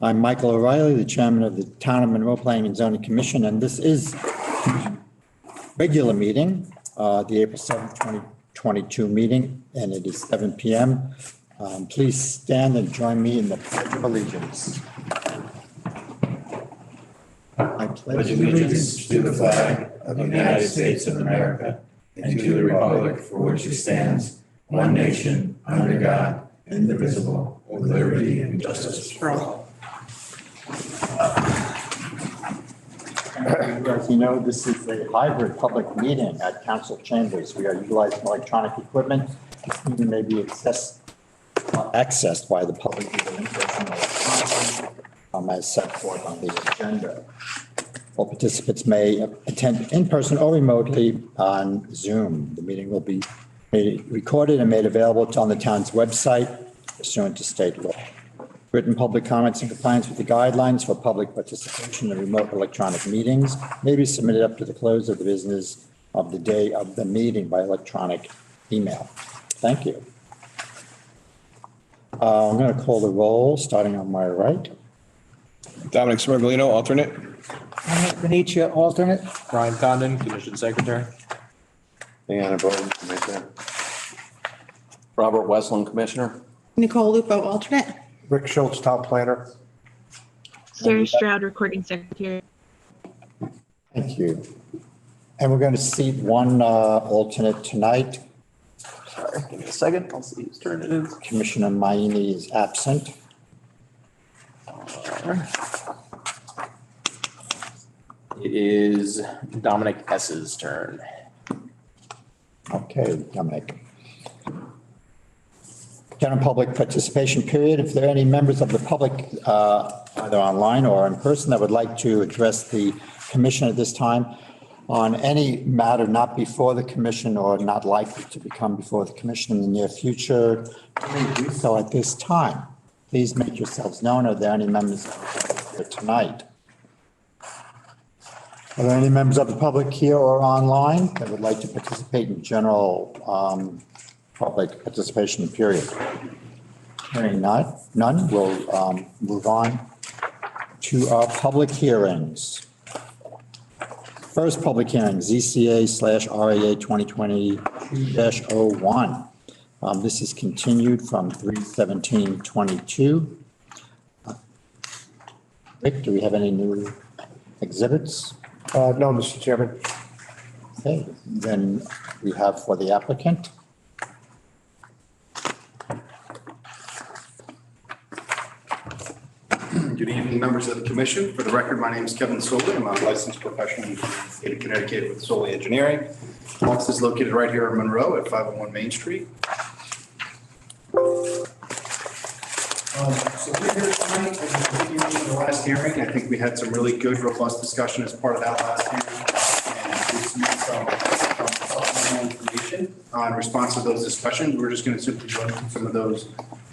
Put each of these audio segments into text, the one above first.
I'm Michael O'Reilly, the chairman of the Town of Monroe Planning and Zoning Commission, and this is regular meeting, the April 7th, 2022 meeting, and it is 7 p.m. Please stand and join me in the Pledge of Allegiance. I pledge allegiance to the flag of the United States of America and to the republic for which it stands, one nation, under God, indivisible, with liberty and justice for all. As you know, this is a hybrid public meeting at council chambers. We are utilizing electronic equipment. This meeting may be accessed by the public either in person or electronically, as set forth on the agenda. All participants may attend in person or remotely on Zoom. The meeting will be recorded and made available on the town's website pursuant to state law. Written public comments in compliance with the guidelines for public participation in remote electronic meetings may be submitted up to the close of the business of the day of the meeting by electronic email. Thank you. I'm going to call the roll, starting on my right. Dominic Smergalino, alternate. Benicia, alternate. Brian Condon, Commission Secretary. Deanna Bowden, Commissioner. Robert Westland, Commissioner. Nicole Lupo, alternate. Rick Schultz, town planner. Sarah Stroud, recording secretary. Thank you. And we're going to seat one alternate tonight. Sorry, give me a second. I'll see whose turn it is. Commissioner Maini is absent. It is Dominic S.'s turn. Okay, Dominic. General public participation period. If there are any members of the public, either online or in person, that would like to address the commission at this time on any matter not before the commission or not likely to become before the commission in the near future, please do so at this time. Please make yourselves known. Are there any members of the public here tonight? Are there any members of the public here or online that would like to participate in general public participation period? Hearing none, we'll move on to our public hearings. First public hearing, ZCA/RAA 2022-01. This is continued from 3/17/22. Rick, do we have any new exhibits? No, Mr. Chairman. Okay, then we have for the applicant. Good evening, members of the commission. For the record, my name is Kevin Soley. I'm a licensed professional in the state of Connecticut with Soley Engineering. Office is located right here in Monroe at 501 Main Street. So we're here tonight as a continuation of the last hearing. I think we had some really good, robust discussion as part of that last hearing. And we submitted some supplemental information in response to those discussions. We're just going to simply run through some of those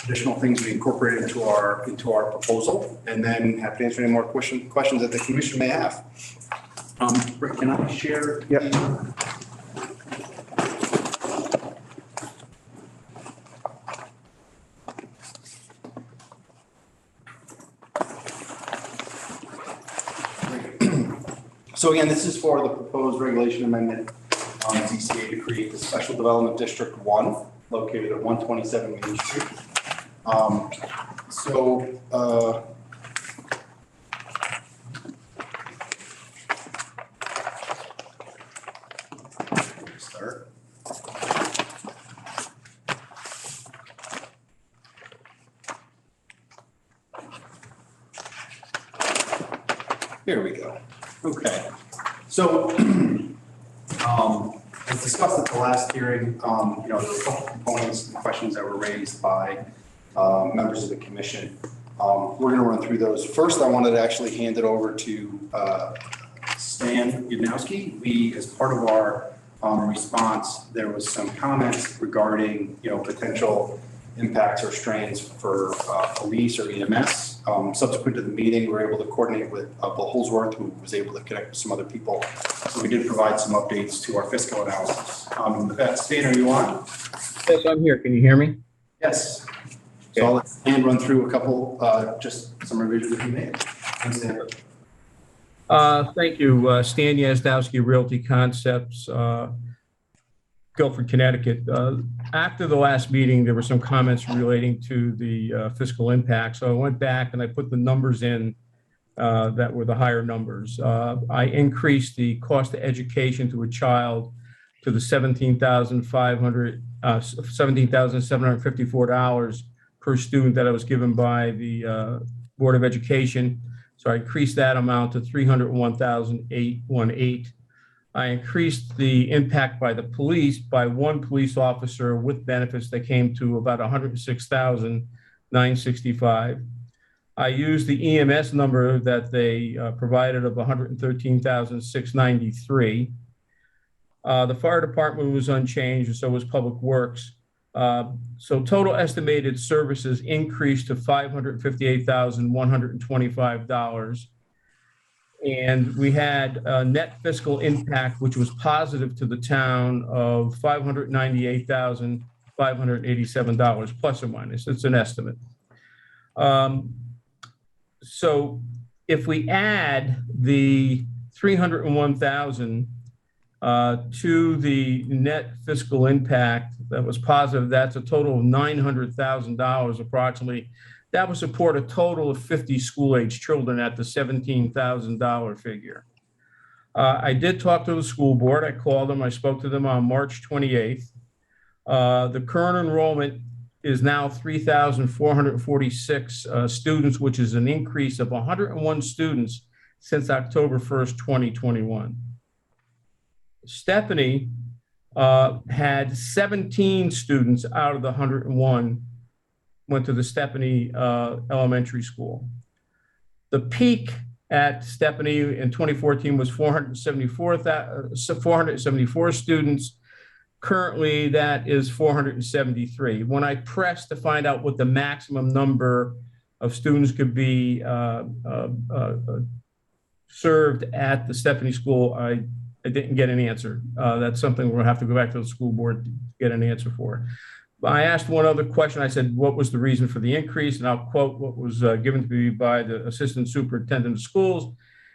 additional things we incorporated into our proposal, and then have to answer any more questions that the commission may have. Rick, can I share? Yep. So again, this is for the proposed regulation amendment on ZCA to create the Special Development District 1 located at 127 Main Street. Start. Here we go. Okay. So, as discussed at the last hearing, there were a couple components and questions that were raised by members of the commission. We're going to run through those. First, I wanted to actually hand it over to Stan Yudnowski. We, as part of our response, there was some comments regarding, potential impacts or strains for police or EMS. Subsequent to the meeting, we were able to coordinate with Bill Holsworth, who was able to connect with some other people. So we did provide some updates to our fiscal analysis. With that, Stan, are you on? Yes, I'm here. Can you hear me? Yes. So I'll let Stan run through a couple, just some revisions that he made. Thanks, Stan. Thank you. Stan Yazdowski, Realty Concepts, Guilford, Connecticut. After the last meeting, there were some comments relating to the fiscal impact. So I went back and I put the numbers in that were the higher numbers. I increased the cost of education to a child to the $17,754 per student that I was given by the Board of Education. So I increased that amount to $301,818. I increased the impact by the police by one police officer with benefits that came to about $106,965. I used the EMS number that they provided of $113,693. The fire department was unchanged, and so was Public Works. So total estimated services increased to $558,125. And we had a net fiscal impact, which was positive to the town, of $598,587, plus or minus. It's an estimate. So if we add the $301,000 to the net fiscal impact that was positive, that's a total of $900,000 approximately. That would support a total of 50 school-age children at the $17,000 figure. I did talk to the school board. I called them. I spoke to them on March 28th. The current enrollment is now 3,446 students, which is an increase of 101 students since October 1st, 2021. Stephanie had 17 students out of the 101 went to the Stephanie Elementary School. The peak at Stephanie in 2014 was 474 students. Currently, that is 473. When I pressed to find out what the maximum number of students could be served at the Stephanie School, I didn't get an answer. That's something we'll have to go back to the school board to get an answer for. I asked one other question. I said, what was the reason for the increase? And I'll quote what was given to me by the Assistant Superintendent of Schools.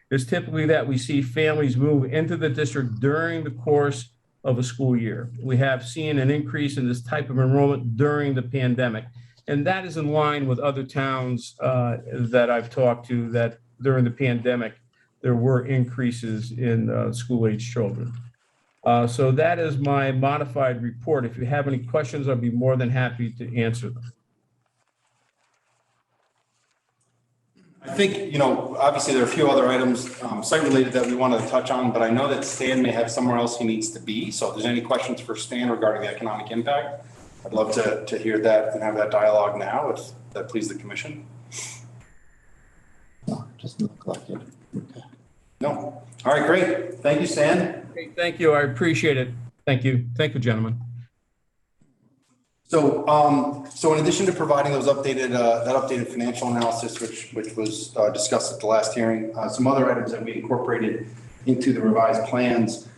It's typically that we see families move into the district during the course of a school year. We have seen an increase in this type of enrollment during the pandemic. And that is in line with other towns that I've talked to, that during the pandemic, there were increases in school-age children. So that is my modified report. If you have any questions, I'll be more than happy to answer them. I think, obviously there are a few other items site-related that we wanted to touch on, but I know that Stan may have somewhere else he needs to be. So if there's any questions for Stan regarding the economic impact, I'd love to hear that and have that dialogue now, if that pleases the commission. No, just look like it. Okay. No. All right, great. Thank you, Stan. Okay, thank you. I appreciate it. Thank you. Thank you, gentlemen. So, so in addition to providing those updated, that updated financial analysis, which was discussed at the last hearing, some other items that we incorporated into the revised plans,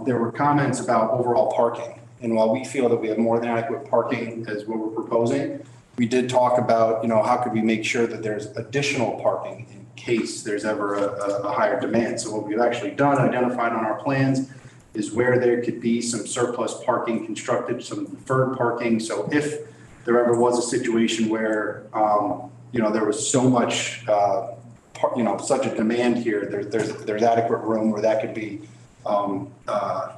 there were comments about overall parking. And while we feel that we have more than adequate parking as what we're proposing, we did talk about, how could we make sure that there's additional parking in case there's ever a higher demand. So what we've actually done, identified on our plans, is where there could be some surplus parking constructed, some deferred parking. So if there ever was a situation where, there was so much, such a demand here, there's adequate room where that could be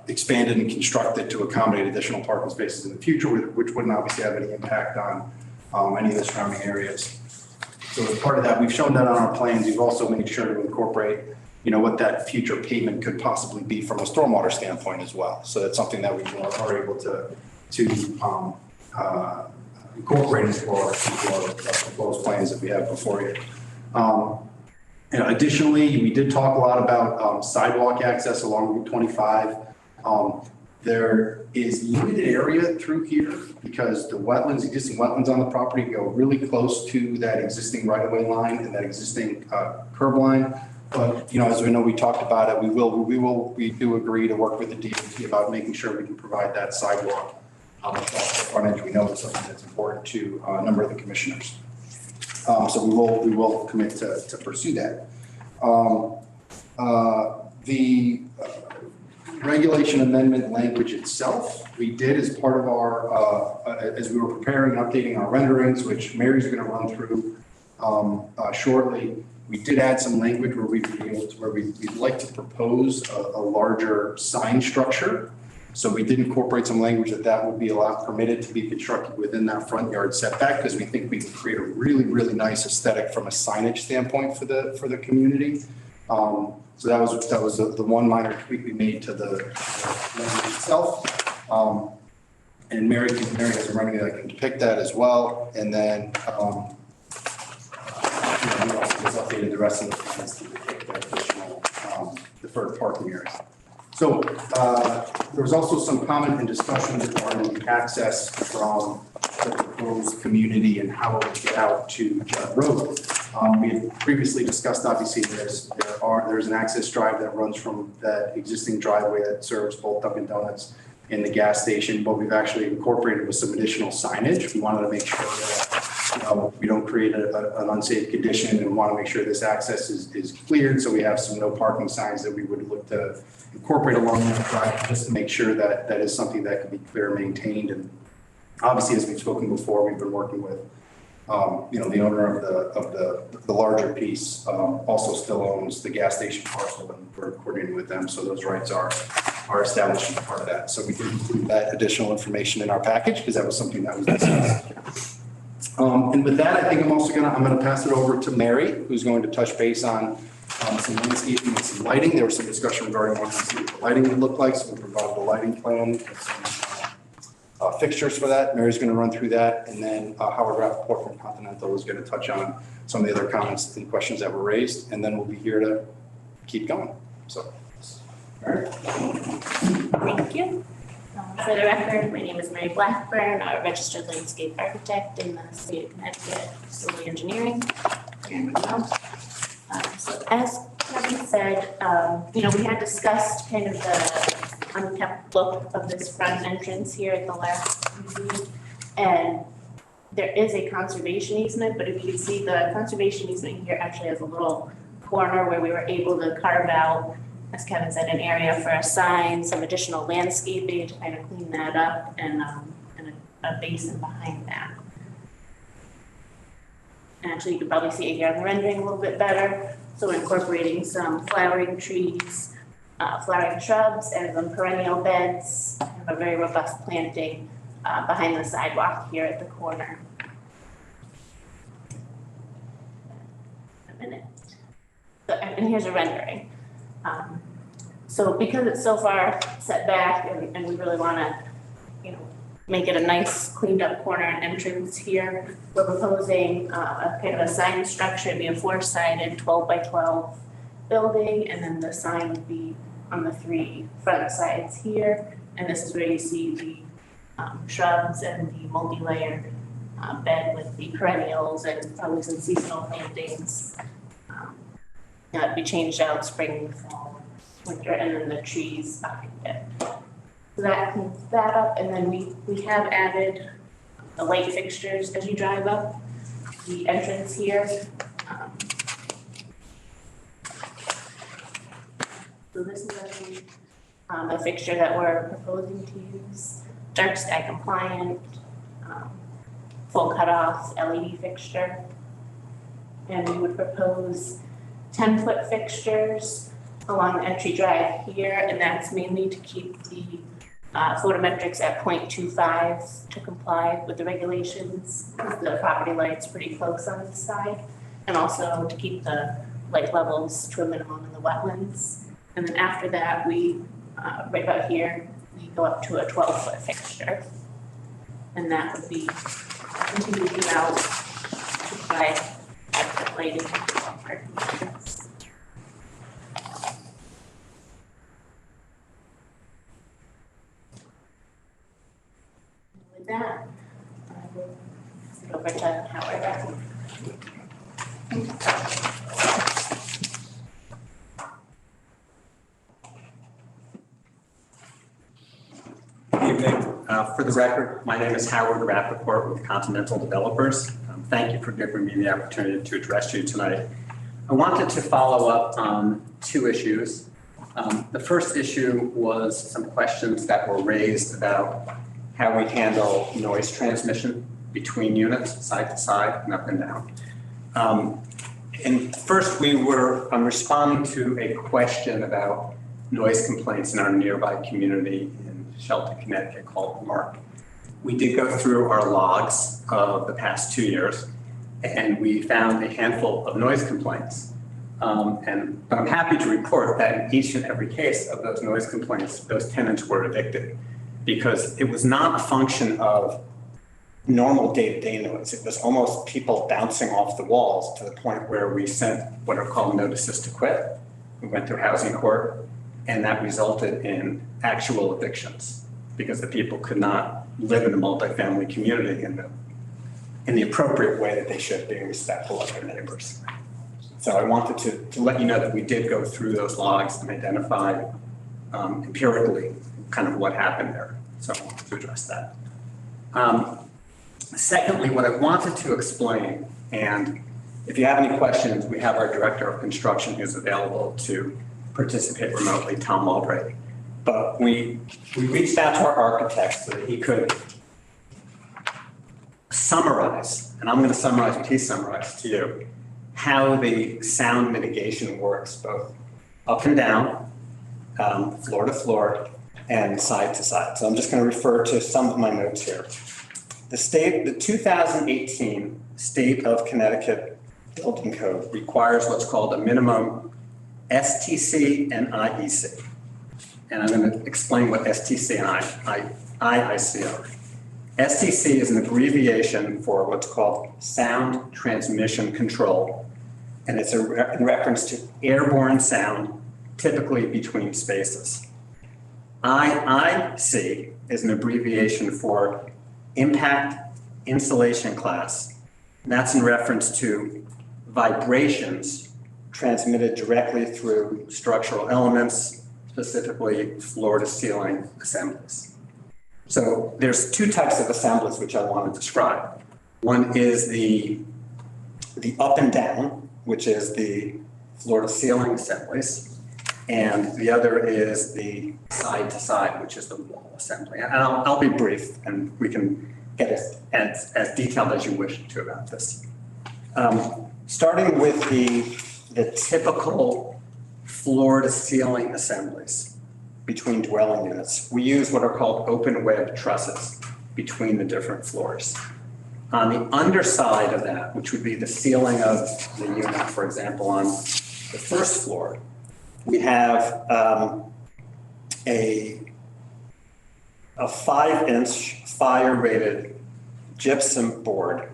expanded and constructed to accommodate additional parking spaces in the future, which wouldn't obviously have any impact on any of the surrounding areas. So as part of that, we've shown that on our plans. We've also made sure to incorporate what that future payment could possibly be from a stormwater standpoint as well. So that's something that we are able to incorporate into our proposed plans that we have before you. Additionally, we did talk a lot about sidewalk access along Route 25. There is limited area through here because the existing wetlands on the property go really close to that existing right-of-way line and that existing curb line. But, as we know, we talked about it, we do agree to work with the DOT about making sure we can provide that sidewalk frontage. We know it's something that's important to a number of the commissioners. So we will commit to pursue that. The regulation amendment language itself, we did as part of our, as we were preparing and updating our renderings, which Mary's going to run through shortly. We did add some language where we'd like to propose a larger sign structure. So we did incorporate some language that would be permitted to be constructed within that front yard setback, because we think we can create a really, really nice aesthetic from a signage standpoint for the community. So that was the one minor tweak we made to the language itself. And Mary has a rendering that can depict that as well. And then we also just updated the rest of the plans to depict the additional deferred parking areas. So there was also some comment and discussion regarding the access from the proposed community and how it would get out to Judd Road. We had previously discussed, obviously, there's an access drive that runs from that existing driveway that serves both Dunkin' Donuts and the gas station, but we've actually incorporated with some additional signage. We wanted to make sure that we don't create an unsafe condition, and want to make sure this access is cleared. So we have some no parking signs that we would look to incorporate along that drive, just to make sure that that is something that can be clear and maintained. And obviously, as we've spoken before, we've been working with the owner of the larger piece also still owns the gas station parcel, and we're coordinating with them. So those rights are established as part of that. So we did include that additional information in our package because that was something that was discussed. And with that, I think I'm going to pass it over to Mary, who's going to touch base on some landscaping and some lighting. There was some discussion regarding what the lighting would look like. So we provided the lighting plan, some fixtures for that. Mary's going to run through that. And then Howard Rappaport from Continental is going to touch on some of the other comments and questions that were raised. And then we'll be here to keep going. So, Mary. Thank you. For the record, my name is Mary Blackburn, a registered landscape architect in the state of Connecticut, civil engineering here in Monroe. So as Kevin said, we had discussed kind of the unkept look of this front entrance here at the last meeting. And there is a conservation easement, but if you can see, the conservation easement here actually has a little corner where we were able to carve out, as Kevin said, an area for a sign, some additional landscaping to kind of clean that up, and a basin behind that. And actually, you can probably see it here on the rendering a little bit better. So incorporating some flowering trees, flowering shrubs, and some perennial beds, a very robust planting behind the sidewalk here at the corner. A minute. So, and here's a rendering. So because it's so far set back and we really want to, make it a nice cleaned up corner and entrance here, we're proposing a kind of a sign structure. It'd be a 4-sided 12 by 12 building, and then the sign would be on the 3 front sides here. And this is where you see the shrubs and the multi-layered bed with the perennials and probably some seasonal plantings. It'd be changed out spring, fall, winter, and then the trees behind it. So that cleans that up, and then we have added the light fixtures as you drive up the entrance here. So this is actually a fixture that we're proposing to use, dark sky compliant, full cutoff LED fixture. And we would propose 10-foot fixtures along the entry drive here, and that's mainly to keep the photometrics at 0.25 to comply with the regulations. The property light's pretty close on this side, and also to keep the light levels to a minimum in the wetlands. And then after that, we, right about here, we go up to a 12-foot fixture. And that would be continuing out to provide adequate lighting to all parking areas. With that, I will pass it over to Howard. Evening. For the record, my name is Howard Rappaport with Continental Developers. Thank you for giving me the opportunity to address you tonight. I wanted to follow up on two issues. The first issue was some questions that were raised about how we handle noise transmission between units, side to side and up and down. And first I'm responding to a question about noise complaints in our nearby community in Shelton, Connecticut called Mark. We did go through our logs of the past 2 years and we found a handful of noise complaints. But I'm happy to report that in each and every case of those noise complaints, those tenants were evicted because it was not a function of normal day-to-day noise. It was almost people bouncing off the walls to the point where we sent what are called notices to quit. We went through housing court and that resulted in actual evictions because the people could not live in a multifamily community in the appropriate way that they should, being respectful of their neighbors. So I wanted to let you know that we did go through those logs and identify empirically kind of what happened there. So I wanted to address that. Secondly, what I wanted to explain, and if you have any questions, we have our director of construction who's available to participate remotely, Tom Albright. But we reached out to our architect so that he could summarize, and I'm going to summarize what he summarized to you, how the sound mitigation works both up and down, floor to floor, and side to side. So I'm just going to refer to some of my notes here. The 2018 State of Connecticut Building Code requires what's called a minimum STC and IEC. And I'm going to explain what STC and IIC are. STC is an abbreviation for what's called sound transmission control. And it's in reference to airborne sound, typically between spaces. IIC is an abbreviation for impact insulation class. And that's in reference to vibrations transmitted directly through structural elements, specifically floor to ceiling assemblies. So there's two types of assemblies which I want to describe. One is the up and down, which is the floor to ceiling assemblies. And the other is the side to side, which is the wall assembly. And I'll be brief and we can get as detailed as you wish to about this. Starting with the typical floor to ceiling assemblies between dwelling units, we use what are called open web trusses between the different floors. On the underside of that, which would be the ceiling of the unit, for example, on the first floor, we have a 5-inch fire-rated gypsum board,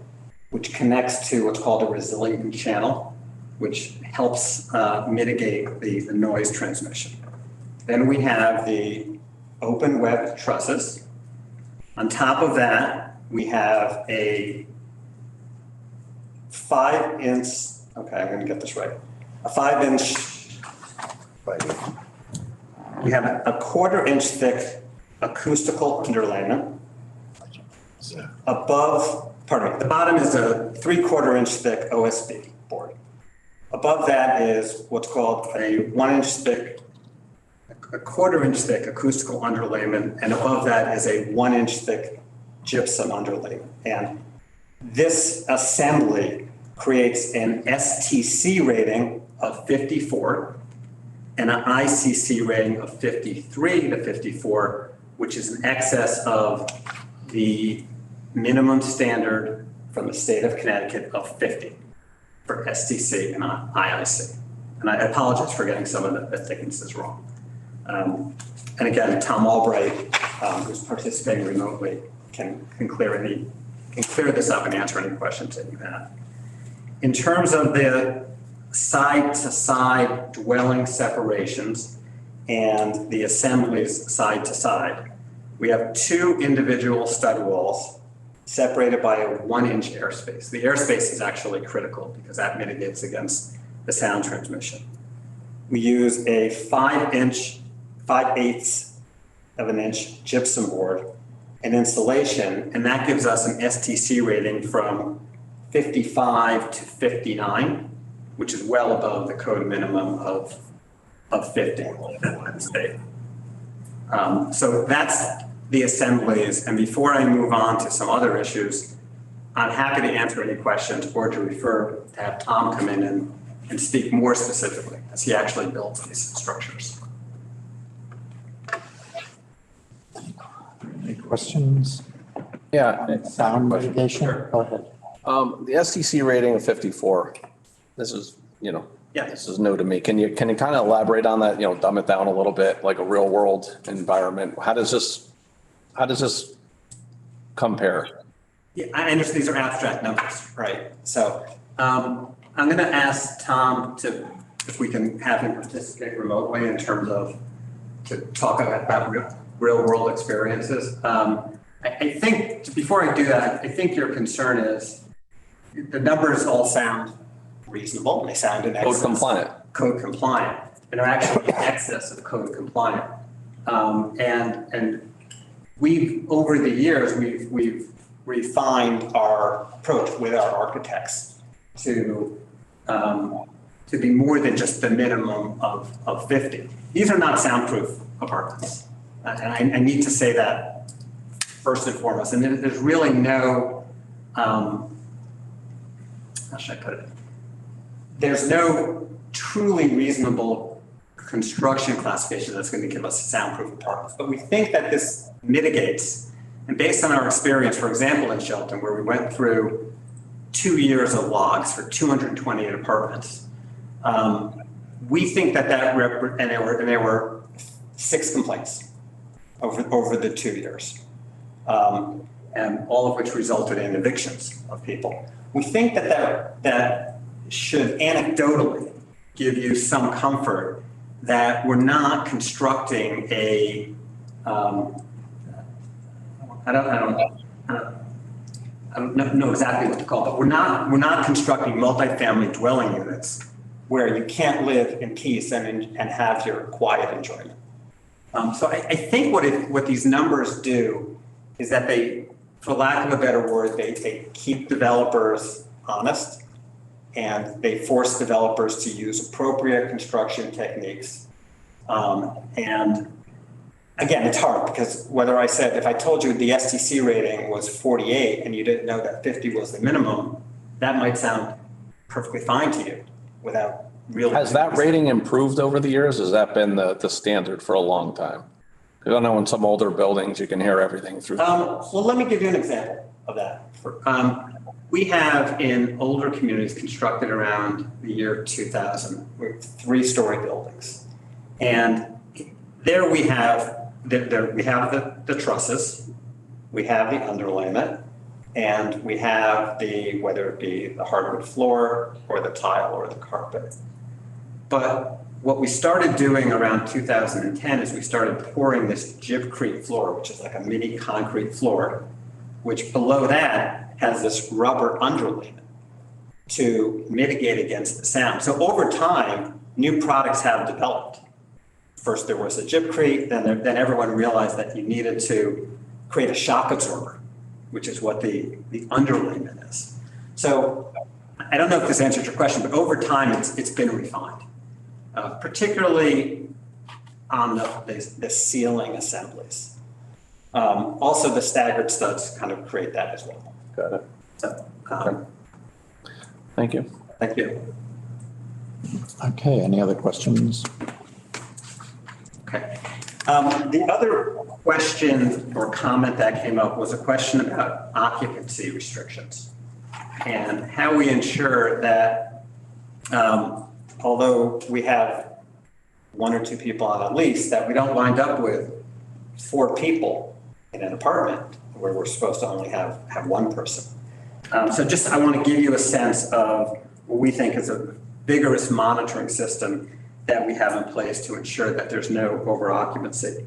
which connects to what's called a resilient channel, which helps mitigate the noise transmission. Then we have the open web trusses. On top of that, we have a 5-inch, okay, I'm going to get this right, a 5-inch, we have a 1/4-inch thick acoustical underlayment. Above, pardon me, the bottom is a 3/4-inch thick OSB board. Above that is what's called a 1-inch thick, a 1/4-inch thick acoustical underlayment, and above that is a 1-inch thick gypsum underlayment. And this assembly creates an STC rating of 54 and an ICC rating of 53 to 54, which is in excess of the minimum standard from the state of Connecticut of 50 for STC and IIC. And I apologize for getting some of the thicknesses wrong. And again, Tom Albright, who's participating remotely, can clear this up and answer any questions that you have. In terms of the side-to-side dwelling separations and the assemblies side to side, we have 2 individual stud walls separated by a 1-inch airspace. The airspace is actually critical because that mitigates against the sound transmission. We use a 5-8 of an inch gypsum board and insulation, and that gives us an STC rating from 55 to 59, which is well above the code minimum of 50 in the state. So that's the assemblies. And before I move on to some other issues, I'm happy to answer any questions or to refer to have Tom come in and speak more specifically as he actually builds these structures. Any questions? Yeah. Sound mitigation? Go ahead. The STC rating of 54, this is, this is new to me. Can you kind of elaborate on that, dumb it down a little bit, like a real world environment? How does this compare? Yeah, I understand these are abstract numbers, right? So I'm going to ask Tom if we can have him participate remotely in terms of to talk about real world experiences. I think before I do that, I think your concern is the numbers all sound reasonable. They sound in excess. Code compliant. And they're actually in excess of code compliant. And we've, over the years, we've refined our approach with our architects to be more than just the minimum of 50. These are not soundproof apartments. And I need to say that first and foremost. And there's really no, how should I put it? There's no truly reasonable construction classification that's going to give us soundproof apartments. But we think that this mitigates, and based on our experience, for example, in Shelton, where we went through 2 years of logs for 228 apartments, we think that and there were 6 complaints over the 2 years, and all of which resulted in evictions of people. We think that should anecdotally give you some comfort that we're not constructing a, I don't know exactly what to call it, but we're not constructing multifamily dwelling units where you can't live in peace and have your quiet enjoyment. So I think what these numbers do is that they, for lack of a better word, they keep developers honest, and they force developers to use appropriate construction techniques. And again, it's hard because if I told you the STC rating was 48 and you didn't know that 50 was the minimum, that might sound perfectly fine to you without real. Has that rating improved over the years? Has that been the standard for a long time? I don't know, in some older buildings, you can hear everything through. Well, let me give you an example of that. We have in older communities constructed around the year 2000, with 3-story buildings. And there we have the trusses, we have the underlayment, and we have whether it be the hardwood floor or the tile or the carpet. But what we started doing around 2010 is we started pouring this gypcrete floor, which is like a mini concrete floor, which below that has this rubber underlayment to mitigate against the sound. So over time, new products have developed. First there was the gypcrete, then everyone realized that you needed to create a shock absorber, which is what the underlayment is. So I don't know if this answers your question, but over time it's been refined, particularly on the ceiling assemblies. Also the staggered studs kind of create that as well. Got it. So, okay. Thank you. Thank you. Okay, any other questions? Okay. The other question or comment that came up was a question about occupancy restrictions and how we ensure that although we have 1 or 2 people on a lease, that we don't wind up with 4 people in an apartment where we're supposed to only have 1 person. So just, I want to give you a sense of what we think is a vigorous monitoring system that we have in place to ensure that there's no over occupancy.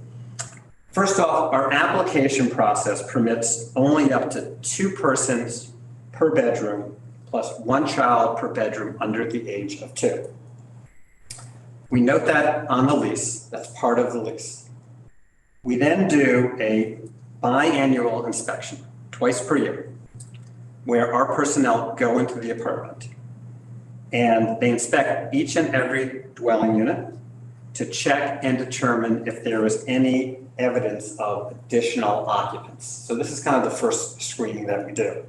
First off, our application process permits only up to 2 persons per bedroom plus 1 child per bedroom under the age of 2. We note that on the lease, that's part of the lease. We then do a biannual inspection, twice per year, where our personnel go into the apartment and they inspect each and every dwelling unit to check and determine if there is any evidence of additional occupants. So this is kind of the first screening that we do.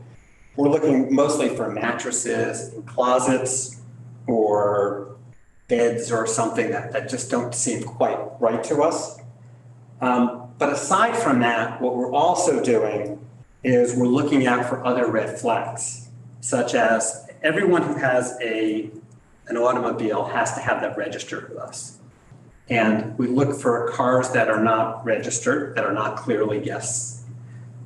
We're looking mostly for mattresses, closets, or beds or something that just don't seem quite right to us. But aside from that, what we're also doing is we're looking out for other red flags, such as everyone who has an automobile has to have that registered with us. And we look for cars that are not registered, that are not clearly guests.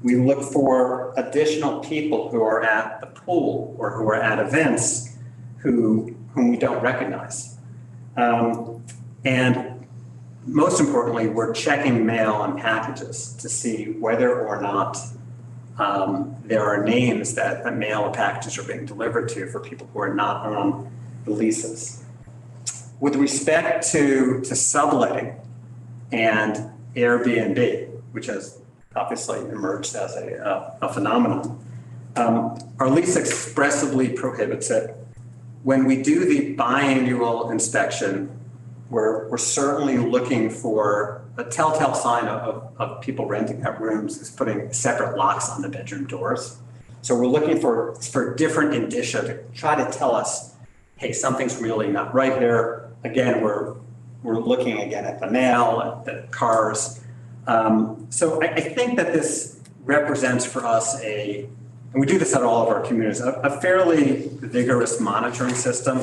We look for additional people who are at the pool or who are at events whom we don't recognize. And most importantly, we're checking mail and packages to see whether or not there are names that mail or packages are being delivered to for people who are not on the leases. With respect to subletting and Airbnb, which has obviously emerged as a phenomenon, our lease expressly prohibits it. When we do the biannual inspection, we're certainly looking for a telltale sign of people renting out rooms is putting separate locks on the bedroom doors. So we're looking for different indicia to try to tell us, hey, something's really not right here. Again, we're looking again at the mail, at the cars. So I think that this represents for us and we do this at all of our communities, a fairly vigorous monitoring system.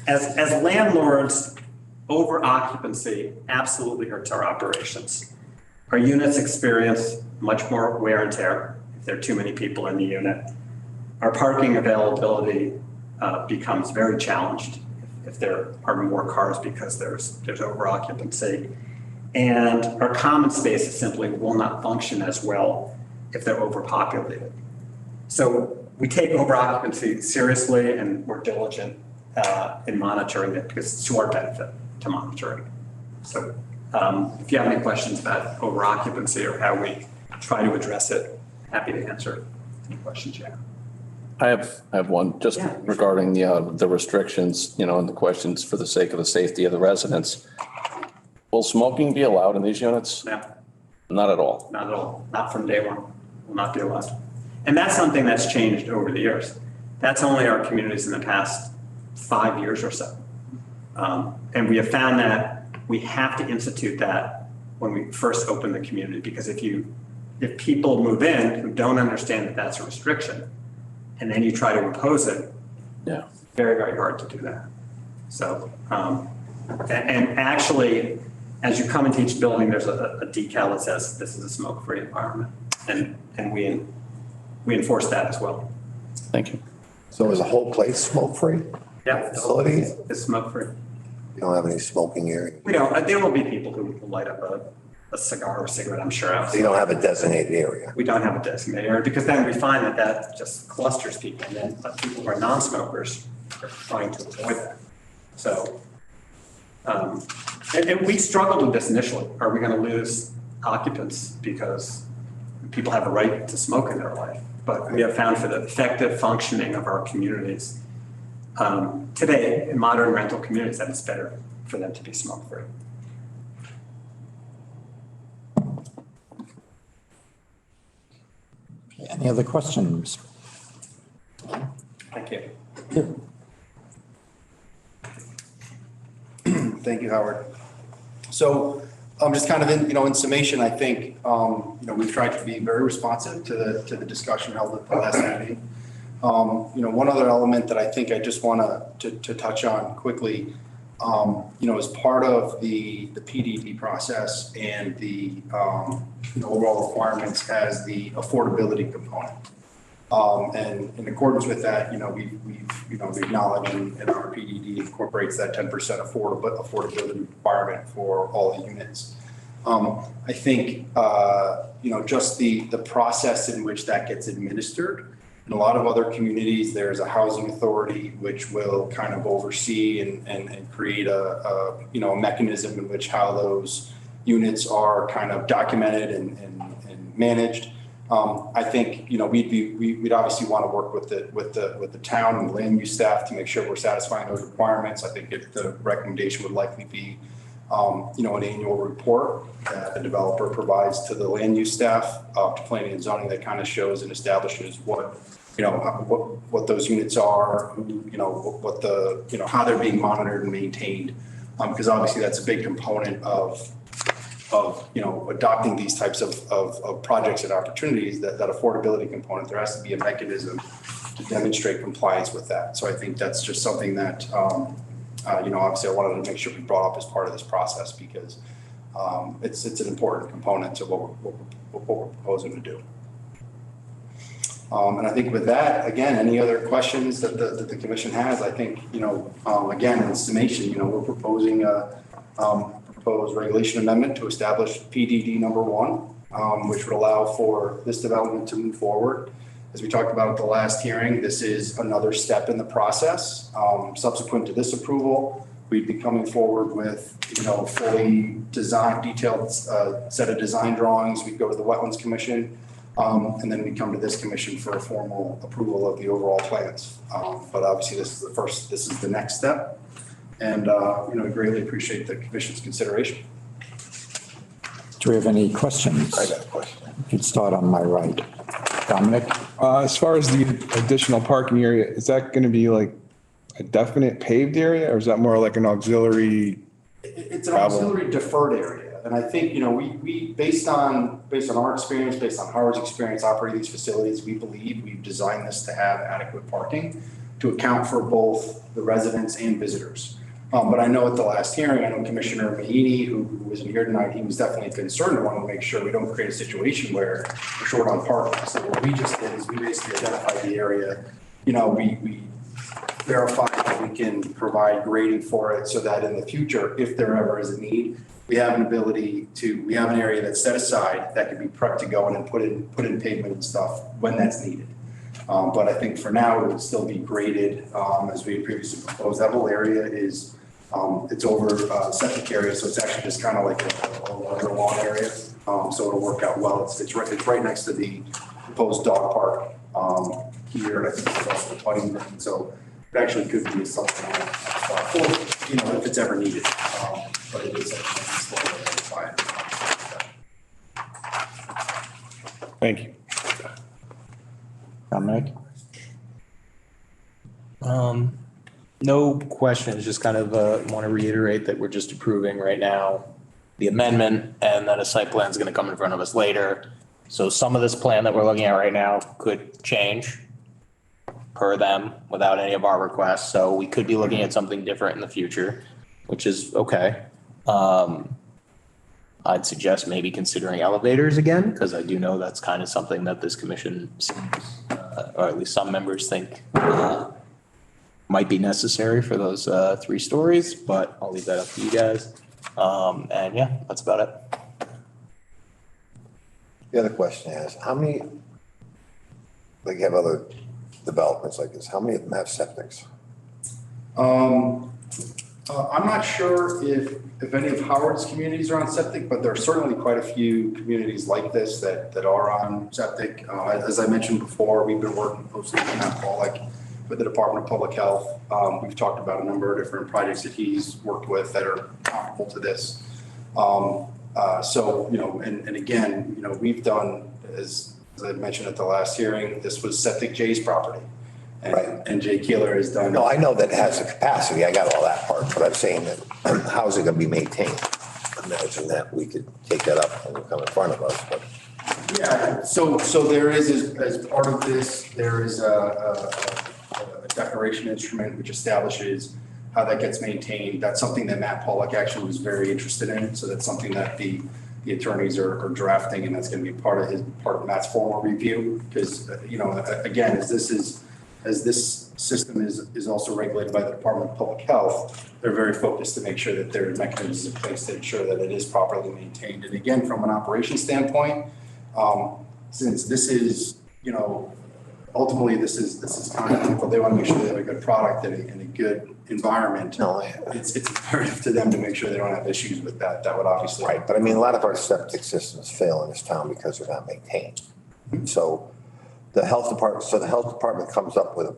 As landlords, over occupancy absolutely hurts our operations. Our units experience much more wear and tear if there are too many people in the unit. Our parking availability becomes very challenged if there are more cars because there's over occupancy. And our common spaces simply will not function as well if they're overpopulated. So we take over occupancy seriously and we're diligent in monitoring it because it's to our benefit to monitor it. So if you have any questions about over occupancy or how we try to address it, happy to answer any questions you have. I have one just regarding the restrictions, and the questions for the sake of the safety of the residents. Will smoking be allowed in these units? No. Not at all. Not at all. Not from day one. Will not be allowed. And that's something that's changed over the years. That's only our communities in the past 5 years or so. And we have found that we have to institute that when we first open the community, because if people move in who don't understand that that's a restriction, and then you try to impose it, very, very hard to do that. So, and actually, as you come into each building, there's a decal that says this is a smoke-free environment, and we enforce that as well. Thank you. So is the whole place smoke-free? Yeah. Facility? It's smoke-free. You don't have any smoking area? We don't. There will be people who will light up a cigar or cigarette, I'm sure. So you don't have a designated area? We don't have a designated area because then we find that just clusters people, and then people who are non-smokers are trying to avoid that. So, and we struggled with this initially. Are we going to lose occupants because people have a right to smoke in their life? But we have found for the effective functioning of our communities today in modern rental communities that it's better for them to be smoke-free. Any other questions? Thank you. Thank you, Howard. So just kind of in summation, I think, we've tried to be very responsive to the discussion held at the last meeting. One other element that I think I just want to touch on quickly, as part of the PDD process and the overall requirements has the affordability component. And in accordance with that, we've acknowledged and our PDD incorporates that 10% affordability requirement for all the units. I think, just the process in which that gets administered. In a lot of other communities, there's a housing authority which will kind of oversee and create a mechanism in which how those units are kind of documented and managed. I think, we'd obviously want to work with the town and the land use staff to make sure we're satisfying those requirements. I think the recommendation would likely be, an annual report that the developer provides to the land use staff, to planning and zoning, that kind of shows and establishes what those units are, how they're being monitored and maintained. Because obviously that's a big component of adopting these types of projects and opportunities, that affordability component. There has to be a mechanism to demonstrate compliance with that. So I think that's just something that, obviously I wanted to make sure we brought up as part of this process, because it's an important component to what we're proposing to do. And I think with that, again, any other questions that the commission has, I think, again, in summation, we're proposing proposed regulation amendment to establish PDD number 1, which would allow for this development to move forward. As we talked about at the last hearing, this is another step in the process. Subsequent to this approval, we'd be coming forward with, fully detailed set of design drawings. We'd go to the Wetlands Commission, and then we come to this commission for a formal approval of the overall plans. But obviously this is the next step. And, we greatly appreciate the commission's consideration. Do we have any questions? I got a question. You can start on my right. Dominic? As far as the additional parking area, is that going to be like a definite paved area, or is that more like an auxiliary? It's an auxiliary deferred area. And I think, we based on our experience, based on Howard's experience operating these facilities, we believe we've designed this to have adequate parking to account for both the residents and visitors. But I know at the last hearing, I know Commissioner Mahini, who isn't here tonight, he was definitely concerned and wanted to make sure we don't create a situation where we're short on parking. So what we just did is we basically identified the area. We verified that we can provide grading for it so that in the future, if there ever is a need, we have an area that's set aside that can be prepped to go in and put in pavement and stuff when that's needed. But I think for now, it would still be graded as we had previously proposed. That whole area is, it's over septic area, so it's actually just kind of like a larger lawn area. So it'll work out well. It's right next to the proposed dog park here, and I think it's also the putting green. So it actually could be something if it's ever needed. But it is fine. Thank you. Dominic? No questions, just kind of want to reiterate that we're just approving right now the amendment, and then a site plan is going to come in front of us later. So some of this plan that we're looking at right now could change per them without any of our requests. So we could be looking at something different in the future, which is okay. I'd suggest maybe considering elevators again, because I do know that's kind of something that this commission seems, or at least some members think might be necessary for those 3 stories, but I'll leave that up to you guys. And yeah, that's about it. The other question is, how many, like you have other developments like this, how many of them have septics? I'm not sure if any of Howard's communities are on septic, but there are certainly quite a few communities like this that are on septic. As I mentioned before, we've been working closely with Matt Pollack with the Department of Public Health. We've talked about a number of different projects that he's worked with that are comparable to this. So, and again, we've done, as I mentioned at the last hearing, this was Septic J's property. Right. And Jay Keeler has done. No, I know that it has the capacity. I got all that part, but I'm saying that how's it going to be maintained? Imagine that we could take that up and come in front of us, but. Yeah, so there is, as part of this, there is a declaration instrument which establishes how that gets maintained. That's something that Matt Pollack actually was very interested in. So that's something that the attorneys are drafting, and that's going to be part of Matt's formal review. Because, again, as this system is also regulated by the Department of Public Health, they're very focused to make sure that there are mechanisms in place to ensure that it is properly maintained. And again, from an operations standpoint, since this is, ultimately, this is Continental. They want to make sure they have a good product and a good environment. No, It's imperative to them to make sure they don't have issues with that. That would obviously. right, but I mean, a lot of our septic systems fail in this town because they're not maintained. So the health department comes up with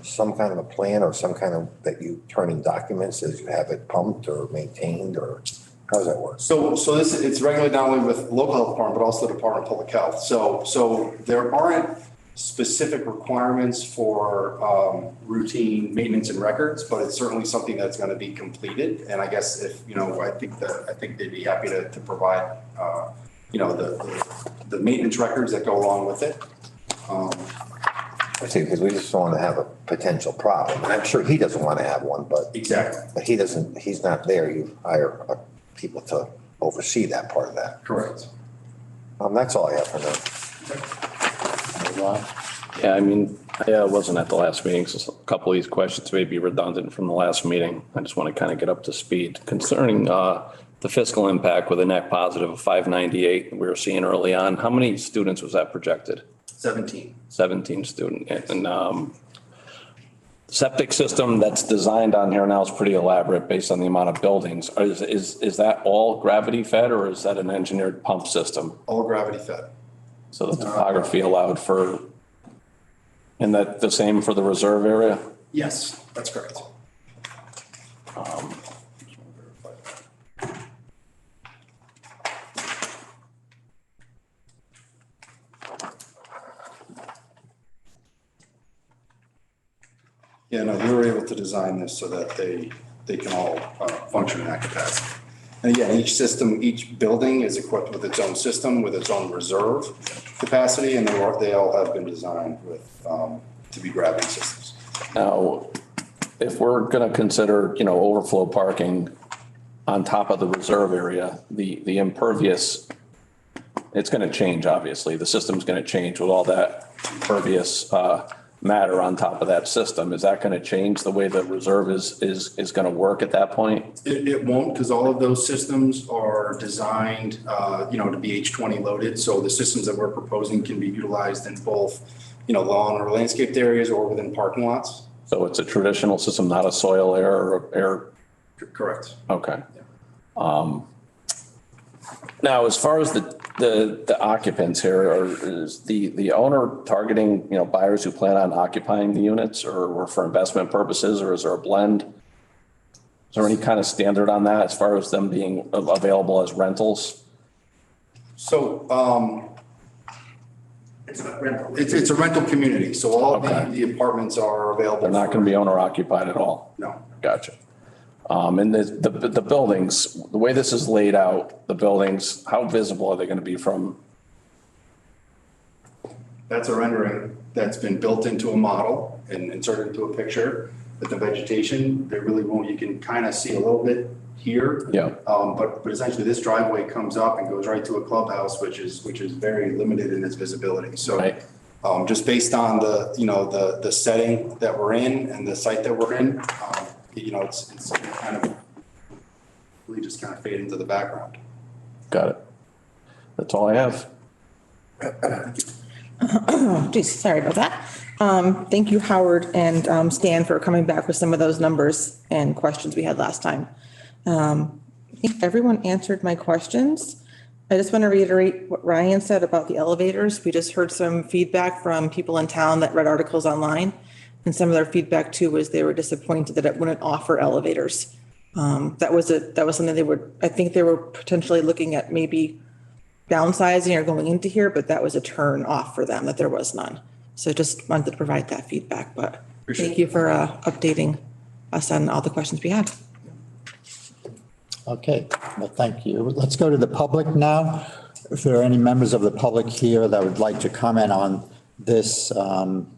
some kind of a plan or some kind of, that you turn in documents as you have it pumped or maintained, or how does that work? So it's regulated not only with local health department, but also the Department of Public Health. So there aren't specific requirements for routine maintenance and records, but it's certainly something that's going to be completed. And I guess if, I think they'd be happy to provide, the maintenance records that go along with it. I see, because we just don't want to have a potential problem. And I'm sure he doesn't want to have one, but. Exactly. But he's not there. You hire people to oversee that part of that. Correct. That's all I have for now. Yeah, I mean, I wasn't at the last meeting, so a couple of these questions may be redundant from the last meeting. I just want to kind of get up to speed concerning the fiscal impact with a net positive of 598 we were seeing early on. How many students was that projected? 17. 17 student. And septic system that's designed on here now is pretty elaborate based on the amount of buildings. Is that all gravity fed, or is that an engineered pump system? All gravity fed. So the topography allowed for, and that the same for the reserve area? Yes, that's correct. Yeah, no, we were able to design this so that they can all function in that capacity. And again, each building is equipped with its own system, with its own reserve capacity, and they all have been designed with to be gravity systems. Now, if we're going to consider, overflow parking on top of the reserve area, the impervious, it's going to change, obviously. The system's going to change with all that impervious matter on top of that system. Is that going to change the way the reserve is going to work at that point? It won't, because all of those systems are designed, to be H20 loaded. So the systems that we're proposing can be utilized in both, lawn or landscaped areas or within parking lots. So it's a traditional system, not a soil air or air? Correct. Okay. Now, as far as the occupants here, is the owner targeting, buyers who plan on occupying the units or for investment purposes, or is there a blend? Is there any kind of standard on that as far as them being available as rentals? So, it's a rental. It's a rental community. So all of the apartments are available. They're not going to be owner occupied at all? No. Gotcha. And the buildings, the way this is laid out, the buildings, how visible are they going to be from? That's a rendering that's been built into a model and inserted into a picture with the vegetation. They really won't, you can kind of see a little bit here. Yeah. But essentially this driveway comes up and goes right to a clubhouse, which is very limited in its visibility. So right. Just based on the setting that we're in and the site that we're in, it's kind of really just kind of fade into the background. Got it. That's all I have. Geez, sorry about that. Thank you, Howard and Stan, for coming back with some of those numbers and questions we had last time. I think everyone answered my questions. I just want to reiterate what Ryan said about the elevators. We just heard some feedback from people in town that read articles online. And some of their feedback too was they were disappointed that it wouldn't offer elevators. That was something I think they were potentially looking at maybe downsizing or going into here, but that was a turn off for them that there was none. So just wanted to provide that feedback, but thank you for updating us on all the questions we had. Okay, well, thank you. Let's go to the public now. If there are any members of the public here that would like to comment on this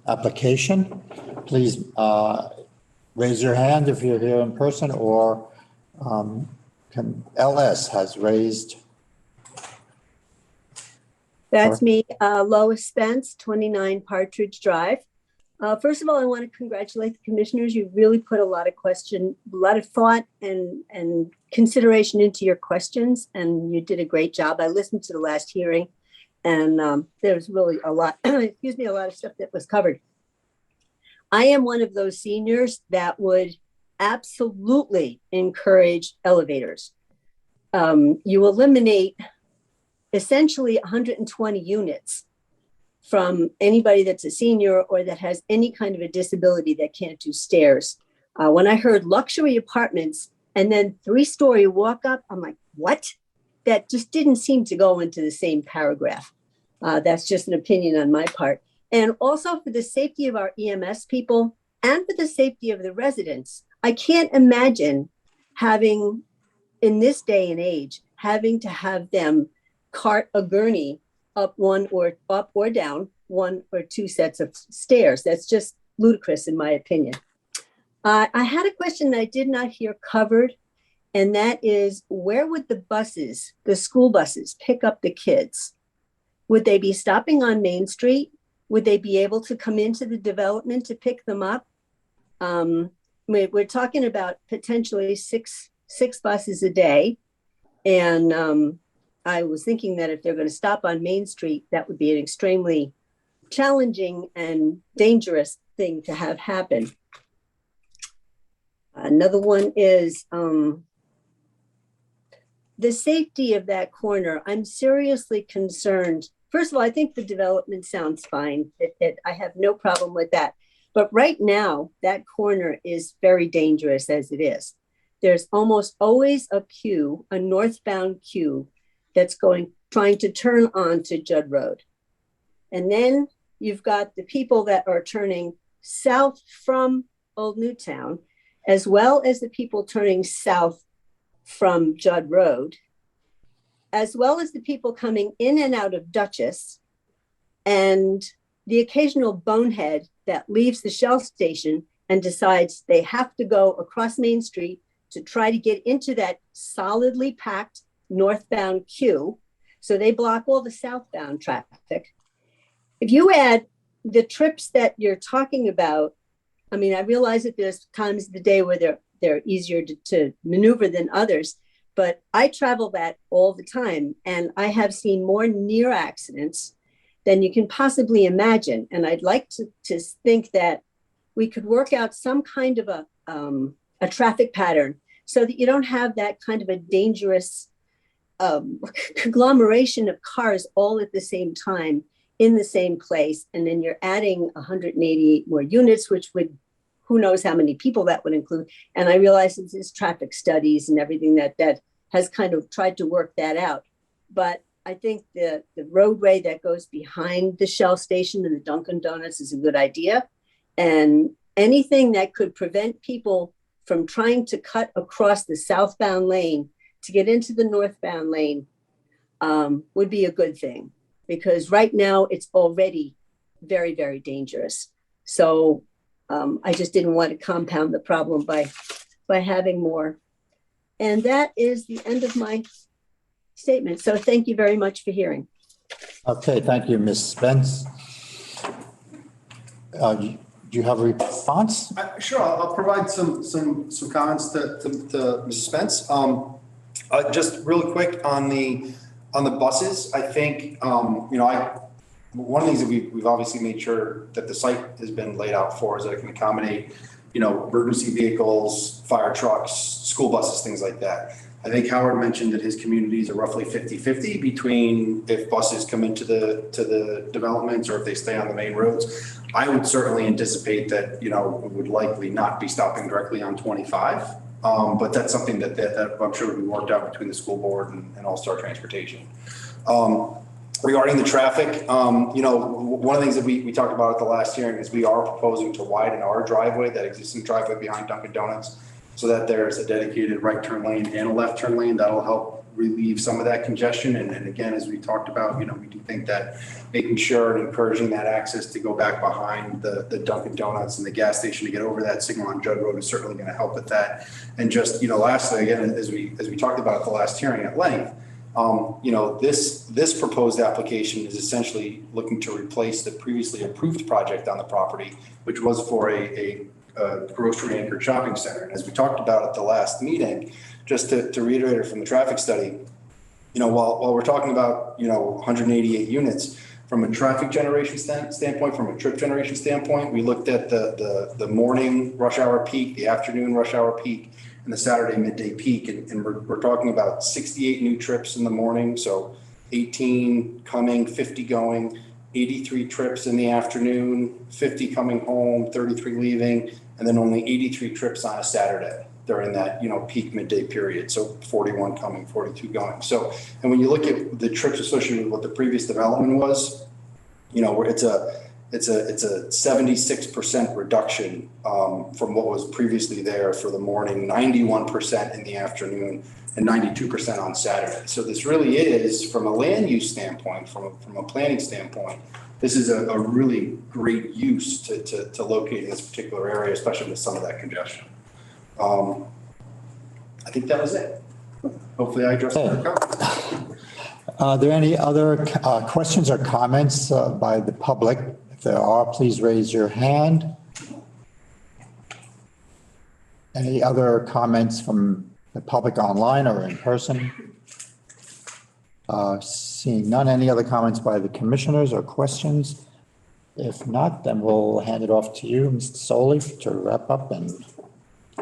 application, please raise your hand if you're here in person, or LS has raised. That's me, Lois Spence, 29 Partridge Drive. First of all, I want to congratulate the commissioners. You really put a lot of thought and consideration into your questions, and you did a great job. I listened to the last hearing, And there's really a lot, excuse me, a lot of stuff that was covered. I am one of those seniors that would absolutely encourage elevators. You eliminate essentially 120 units from anybody that's a senior or that has any kind of a disability that can't do stairs. When I heard luxury apartments and then 3-story walk up, I'm like, what? That just didn't seem to go into the same paragraph. That's just an opinion on my part. And also for the safety of our EMS people and for the safety of the residents, I can't imagine having, in this day and age, having to have them cart a gurney up or down 1 or 2 sets of stairs. That's just ludicrous in my opinion. I had a question that I did not hear covered, and that is, where would the buses, the school buses, pick up the kids? Would they be stopping on Main Street? Would they be able to come into the development to pick them up? We're talking about potentially six buses a day. And I was thinking that if they're going to stop on Main Street, that would be an extremely challenging and dangerous thing to have happen. Another one is the safety of that corner. I'm seriously concerned. First of all, I think the development sounds fine. I have no problem with that. But right now, that corner is very dangerous as it is. There's almost always a queue, a northbound queue that's trying to turn on to Judd Road. And then you've got the people that are turning south from Old Newtown, as well as the people turning south from Judd Road, as well as the people coming in and out of Dutchess, and the occasional bonehead that leaves the Shell station and decides they have to go across Main Street to try to get into that solidly packed northbound queue. So they block all the southbound traffic. If you add the trips that you're talking about, I mean, I realize that there's times of the day where they're easier to maneuver than others, but I travel that all the time, and I have seen more near accidents than you can possibly imagine. And I'd like to think that we could work out some kind of a traffic pattern so that you don't have that kind of a dangerous conglomeration of cars all at the same time in the same place. And then you're adding 188 more units, which would, who knows how many people that would include. And I realize it's traffic studies and everything that has kind of tried to work that out. But I think the roadway that goes behind the Shell station and the Dunkin' Donuts is a good idea. And anything that could prevent people from trying to cut across the southbound lane to get into the northbound lane would be a good thing. Because right now it's already very, very dangerous. So I just didn't want to compound the problem by having more. And that is the end of my statement. So thank you very much for hearing. Okay, thank you, Ms. Spence. Do you have a response? Sure, I'll provide some comments to Mrs. Spence. Just really quick on the buses, I think, one of the things that we've obviously made sure that the site has been laid out for is that it can accommodate, emergency vehicles, fire trucks, school buses, things like that. I think Howard mentioned that his communities are roughly 50-50 between if buses come into the developments or if they stay on the main roads. I would certainly anticipate that, we would likely not be stopping directly on 25. But that's something that I'm sure will be worked out between the school board and All-Star Transportation. Regarding the traffic, one of the things that we talked about at the last hearing is we are proposing to widen our driveway, that existing driveway behind Dunkin' Donuts, so that there's a dedicated right turn lane and a left turn lane. That'll help relieve some of that congestion. And again, as we talked about, we do think that making sure and encouraging that access to go back behind the Dunkin' Donuts and the gas station to get over that signal on Judd Road is certainly going to help with that. And just, lastly, again, as we talked about at the last hearing at length, this proposed application is essentially looking to replace the previously approved project on the property, which was for a grocery anchored shopping center. And as we talked about at the last meeting, just to reiterate it from the traffic study, while we're talking about, 188 units, from a traffic generation standpoint, from a trip generation standpoint, we looked at the morning rush hour peak, the afternoon rush hour peak, and the Saturday midday peak. And we're talking about 68 new trips in the morning. So 18 coming, 50 going, 83 trips in the afternoon, 50 coming home, 33 leaving, and then only 83 trips on a Saturday during that, peak midday period. So 41 coming, 42 going. So, and when you look at the trips associated with what the previous development was, it's a 76% reduction from what was previously there for the morning, 91% in the afternoon, and 92% on Saturday. So this really is, from a land use standpoint, from a planning standpoint, this is a really great use to locate in this particular area, especially with some of that congestion. I think that was it. Hopefully I addressed their comments. Are there any other questions or comments by the public? If there are, please raise your hand. Any other comments from the public online or in person? Seeing none, any other comments by the commissioners or questions? If not, then we'll hand it off to you, Mr. Solly, to wrap up. And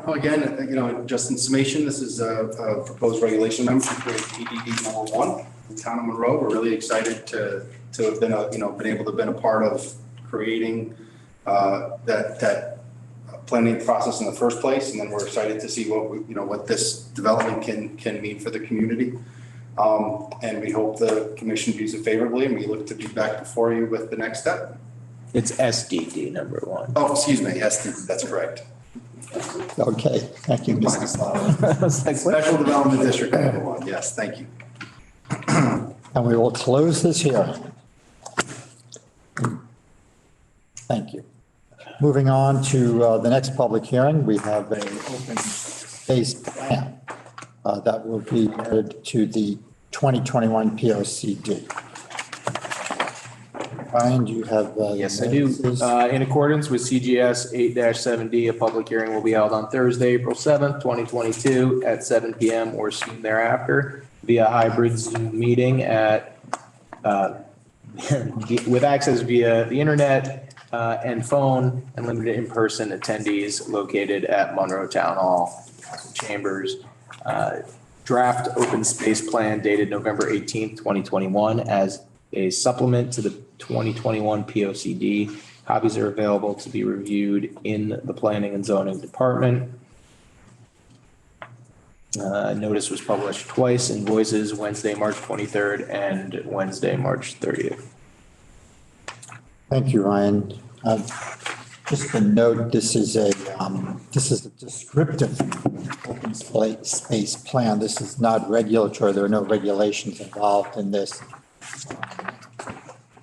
Well, again, just in summation, this is a proposed regulation amendment to create PDD number 1 in the town of Monroe. We're really excited to have been been able to have been a part of creating that planning process in the first place, and then we're excited to see what this development can mean for the community. And we hope the commission views it favorably, and we look to be back before you with the next step. It's SDD number 1. Oh, excuse me, SDD, that's correct. okay, thank you, Mr. Solly. Special Development District number 1, yes, thank you. And we will close this hearing. Thank you. Moving on to the next public hearing, we have an open space plan that will be added to the 2021 POCD. Ryan, do you have? Yes, I do. In accordance with CGS 8-7D, a public hearing will be held on Thursday, April 7th, 2022 at 7 p.m. or soon thereafter via hybrid Zoom meeting with access via the internet and phone, and limited in-person attendees located at Monroe Town Hall Chambers. Draft open space plan dated November 18th, 2021 as a supplement to the 2021 POCD. Copies are available to be reviewed in the Planning and Zoning Department. Notice was published twice in Voices, Wednesday, March 23rd and Wednesday, March 30th. Thank you, Ryan. Just a note, this is a descriptive open space plan. This is not regulatory. There are no regulations involved in this.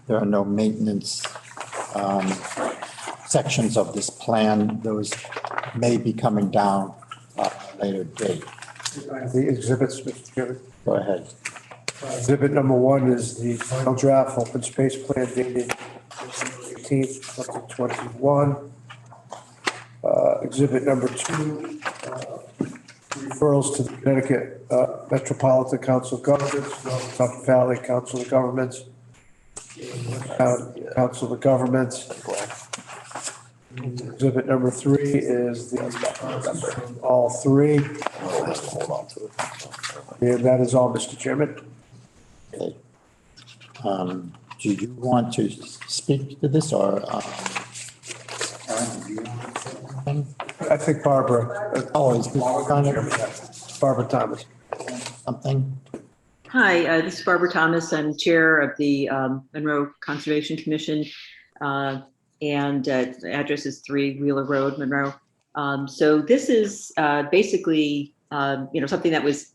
There are no maintenance sections of this plan. Those may be coming down at a later date. The exhibits, Mr. Chairman. Go ahead. Exhibit number 1 is the final draft open space plan dated 18th, 2021. Exhibit number 2, referrals to the Connecticut Metropolitan Council of Governments, North Valley Council of Governments, Council of Governments. Exhibit number 3 is the all 3. And that is all, Mr. Chairman. Okay. Do you want to speak to this or? Aaron, do you want to say something? I think Barbara. Oh, is Barbara Barbara Thomas. something? Hi, this is Barbara Thomas. I'm Chair of the Monroe Conservation Commission, and the address is 3 Wheeler Road, Monroe. So this is basically, something that was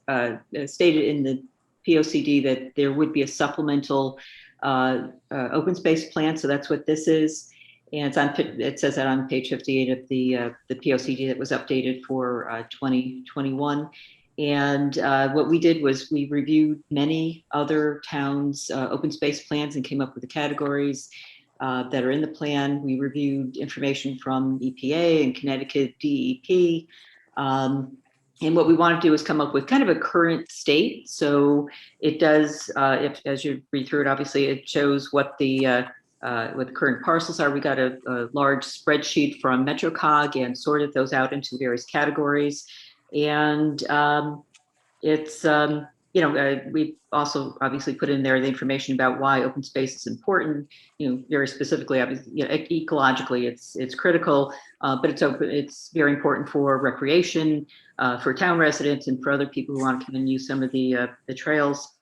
stated in the POCD that there would be a supplemental open space plan. So that's what this is. And it says that on page 58 of the POCD that was updated for 2021. And what we did was we reviewed many other towns' open space plans and came up with the categories that are in the plan. We reviewed information from EPA and Connecticut DEP. And what we want to do is come up with kind of a current state. So it does, if, as you read through it, obviously it shows what the current parcels are. We got a large spreadsheet from MetroCog and sorted those out into various categories. And it's, we also obviously put in there the information about why open space is important, very specifically, obviously, ecologically, it's critical, but it's very important for recreation, for town residents and for other people who want to come and use some of the trails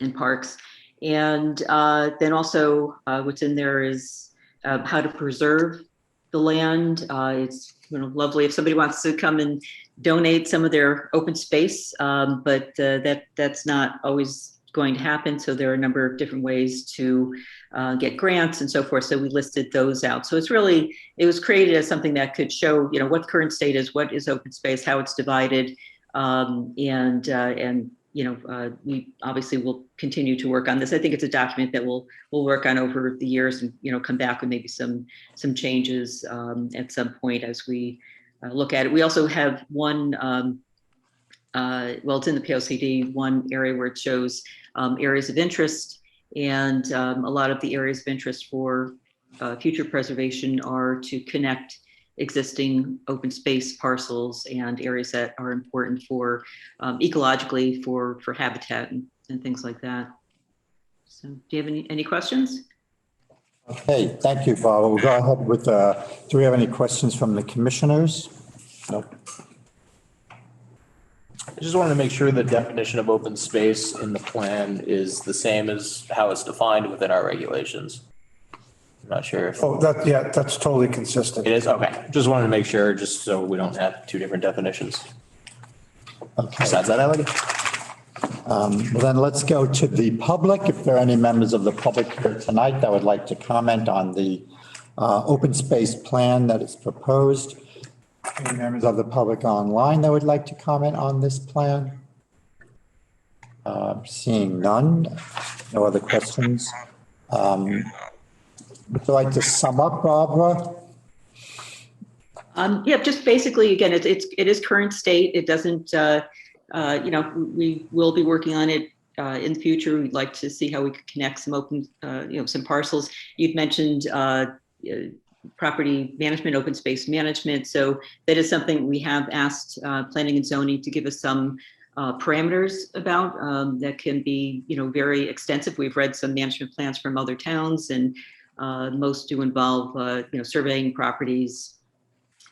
and parks. And then also what's in there is how to preserve the land. It's lovely if somebody wants to come and donate some of their open space, but that's not always going to happen. So there are a number of different ways to get grants and so forth. So we listed those out. So it was created as something that could show, what the current state is, what is open space, how it's divided, and we obviously will continue to work on this. I think it's a document that we'll work on over the years and, come back with maybe some changes at some point as we look at it. We also have one, it's in the POCD, one area where it shows areas of interest, and a lot of the areas of interest for future preservation are to connect existing open space parcels and areas that are important for ecologically for habitat and things like that. So do you have any questions? Okay, thank you, Barbara. We'll go ahead with, do we have any questions from the commissioners? Nope. I just wanted to make sure the definition of open space in the plan is the same as how it's defined within our regulations. I'm not sure if. Oh, that's totally consistent. It is? Okay. Just wanted to make sure, just so we don't have two different definitions. Okay. Besides that, I like it. Well, then let's go to the public. If there are any members of the public here tonight that would like to comment on the open space plan that is proposed. Any members of the public online that would like to comment on this plan? Seeing none, no other questions. Would you like to sum up, Barbara? Just basically, again, it is current state. It doesn't, we will be working on it in the future. We'd like to see how we could connect some open, some parcels. You'd mentioned property management, open space management. So that is something we have asked planning and zoning to give us some parameters about that can be, very extensive. We've read some management plans from other towns, and most do involve, surveying properties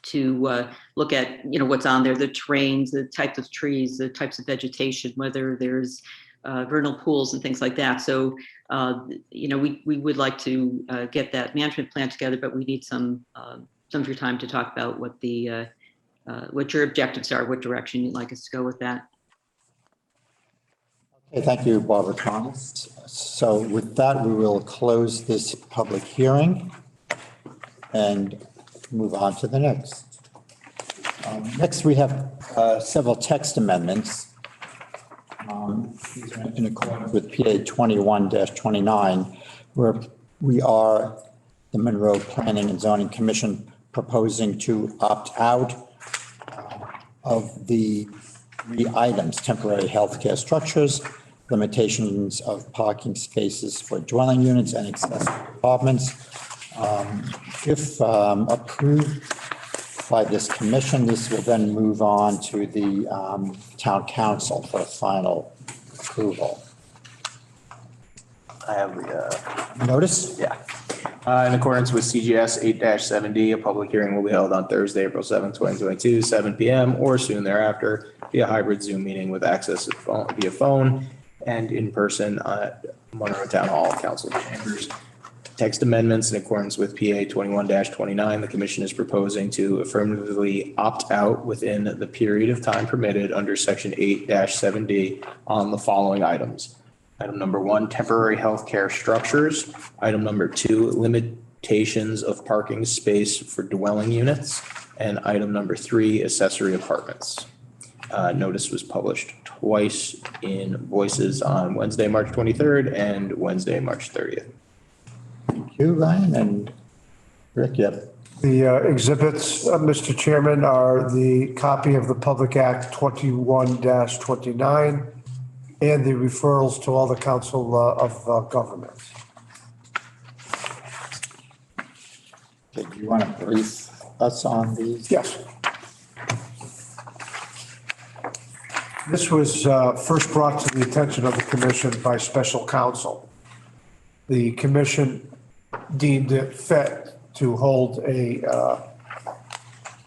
to look at, what's on there, the terrains, the types of trees, the types of vegetation, whether there's vernal pools and things like that. So, we would like to get that management plan together, but we need some of your time to talk about what your objectives are, what direction you'd like us to go with that. Okay, thank you, Barbara Thomas. So with that, we will close this public hearing and move on to the next. Next, we have several text amendments. These are in accordance with PA 21-29, where we are, the Monroe Planning and Zoning Commission, proposing to opt out of the 3 items: temporary healthcare structures, limitations of parking spaces for dwelling units and accessory apartments. If approved by this commission, this will then move on to the town council for final approval. I have the notice. Yeah. In accordance with CGS 8-7D, a public hearing will be held on Thursday, April 7th, 2022, 7 p.m. or soon thereafter via hybrid Zoom meeting with access via phone and in person at Monroe Town Hall Council Chambers. Text amendments in accordance with PA 21-29, the commission is proposing to affirmatively opt out within the period of time permitted under section 8-7D on the following items. Item number 1, temporary healthcare structures. Item number 2, limitations of parking space for dwelling units. And item number 3, accessory apartments. Notice was published twice in Voices on Wednesday, March 23rd and Wednesday, March 30th. Thank you, Ryan. And Rick, you have The exhibits, Mr. Chairman, are the copy of the Public Act 21-29 and the referrals to all the Council of Governments. Okay, do you want to brief us on these? Yes. This was first brought to the attention of the commission by special counsel. The commission deemed it fit to hold a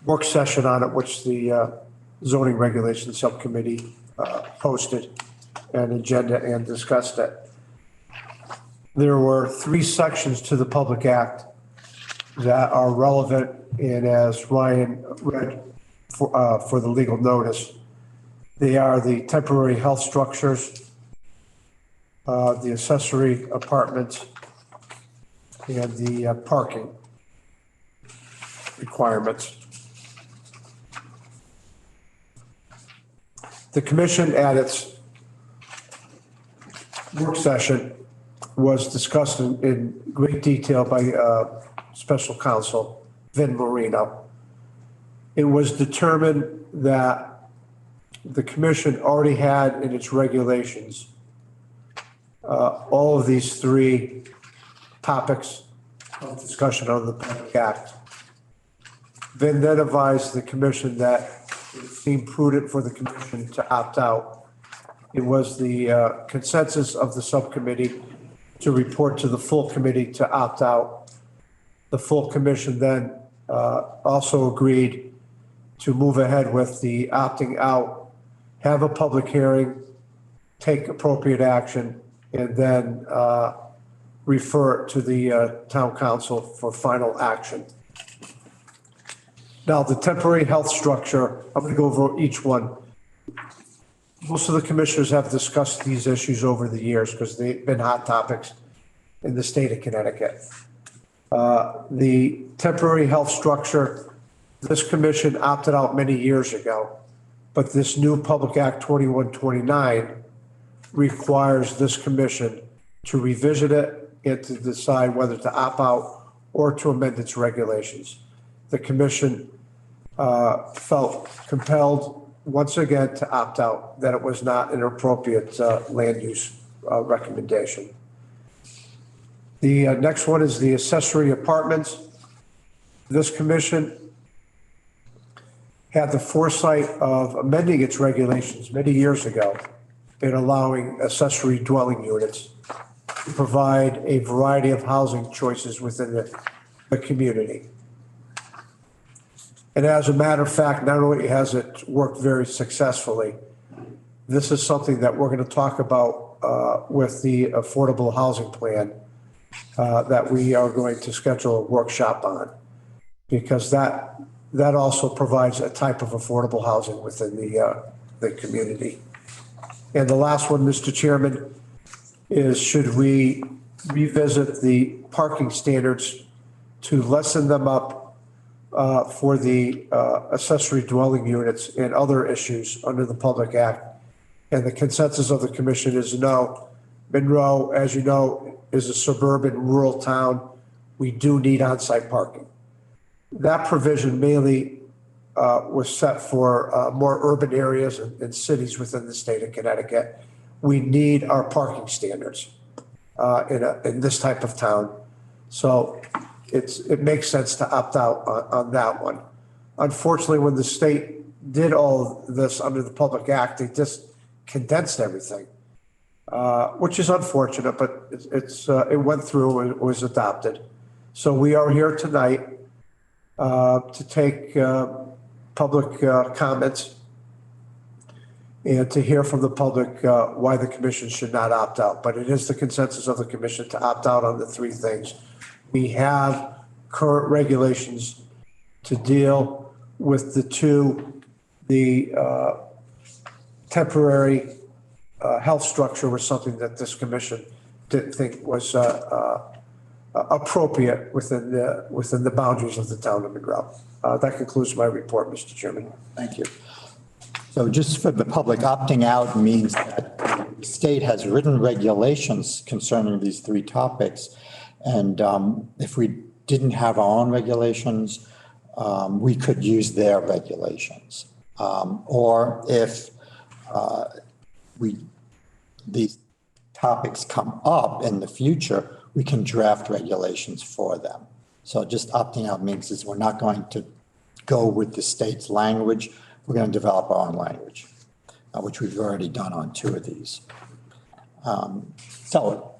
work session on it, which the zoning regulations subcommittee posted an agenda and discussed it. There were 3 sections to the Public Act that are relevant, and as Ryan read for the legal notice, they are the temporary health structures, the accessory apartments, and the parking requirements. The commission at its work session was discussed in great detail by special counsel Vin Marino. It was determined that the commission already had in its regulations all of these 3 topics of discussion on the Public Act. Vin then advised the commission that it seemed prudent for the commission to opt out. It was the consensus of the subcommittee to report to the full committee to opt out. The full commission then also agreed to move ahead with the opting out, have a public hearing, take appropriate action, and then refer it to the town council for final action. Now, the temporary health structure, I'm going to go over each one. Most of the commissioners have discussed these issues over the years because they've been hot topics in the state of Connecticut. The temporary health structure, this commission opted out many years ago, but this new Public Act 2129 requires this commission to revisit it and to decide whether to opt out or to amend its regulations. The commission felt compelled once again to opt out, that it was not an appropriate land use recommendation. The next one is the accessory apartments. This commission had the foresight of amending its regulations many years ago in allowing accessory dwelling units to provide a variety of housing choices within the community. And as a matter of fact, not only has it worked very successfully, this is something that we're going to talk about with the affordable housing plan that we are going to schedule a workshop on, because that also provides a type of affordable housing within the community. And the last one, Mr. Chairman, is should we revisit the parking standards to lessen them up for the accessory dwelling units and other issues under the Public Act? And the consensus of the commission is no. Monroe, as you know, is a suburban rural town. We do need on-site parking. That provision mainly was set for more urban areas and cities within the state of Connecticut. We need our parking standards in this type of town. So it makes sense to opt out on that one. Unfortunately, when the state did all this under the Public Act, they just condensed everything, which is unfortunate, but it went through and it was adopted. So we are here tonight to take public comments and to hear from the public why the commission should not opt out. But it is the consensus of the commission to opt out on the 3 things. We have current regulations to deal with the temporary health structure was something that this commission didn't think was appropriate within the boundaries of the town of Monroe. That concludes my report, Mr. Chairman. Thank you. So just for the public, opting out means that the state has written regulations concerning these 3 topics. And if we didn't have our own regulations, we could use their regulations. Or if these topics come up in the future, we can draft regulations for them. So just opting out means is we're not going to go with the state's language. We're going to develop our own language, which we've already done on 2 of these. So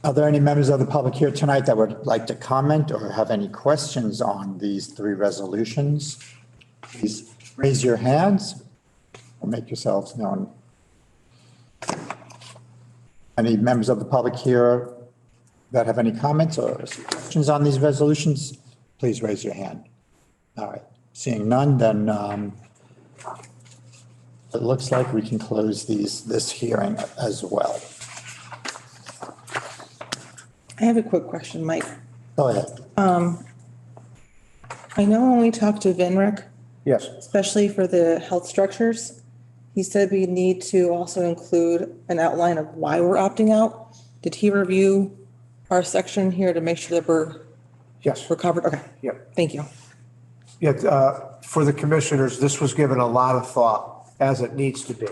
are there any members of the public here tonight that would like to comment or have any questions on these 3 resolutions? Please raise your hands or make yourselves known. Any members of the public here that have any comments or questions on these resolutions? Please raise your hand. All right, seeing none, then it looks like we can close this hearing as well. I have a quick question, Mike. Go ahead. I know when we talked to Vinrick, Yes. especially for the health structures, he said we need to also include an outline of why we're opting out. Did he review our section here to make sure that Yes. we're covered? Okay. Yep. Thank you. Yeah, for the commissioners, this was given a lot of thought, as it needs to be.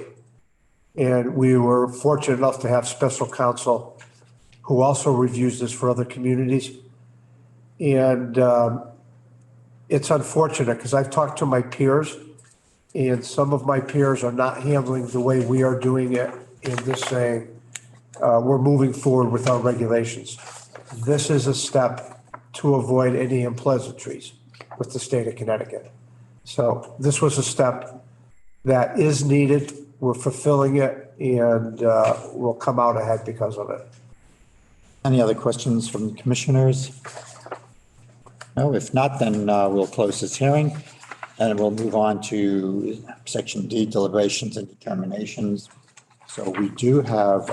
And we were fortunate enough to have special counsel who also reviews this for other communities. And it's unfortunate because I've talked to my peers, and some of my peers are not handling the way we are doing it in this saying, we're moving forward with our regulations. This is a step to avoid any unpleasantries with the state of Connecticut. So this was a step that is needed. We're fulfilling it, and we'll come out ahead because of it. Any other questions from the commissioners? No, if not, then we'll close this hearing and we'll move on to section D, deliberations and determinations. So we do have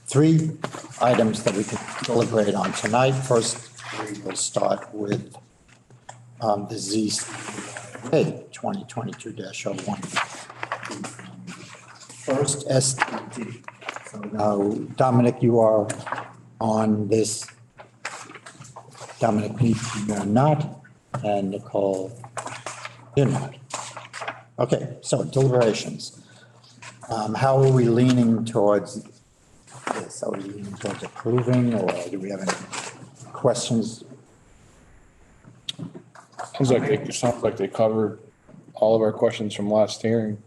3 items that we can deliberate on tonight. First, we will start with the ZCA 2022-01. First, SDD. So now, Dominic, you are on this. Dominic, you're not, and Nicole, you're not. Okay, so deliberations. How are we leaning towards this? Are we leaning towards approving, or do we have any questions? Sounds like they covered all of our questions from last hearing.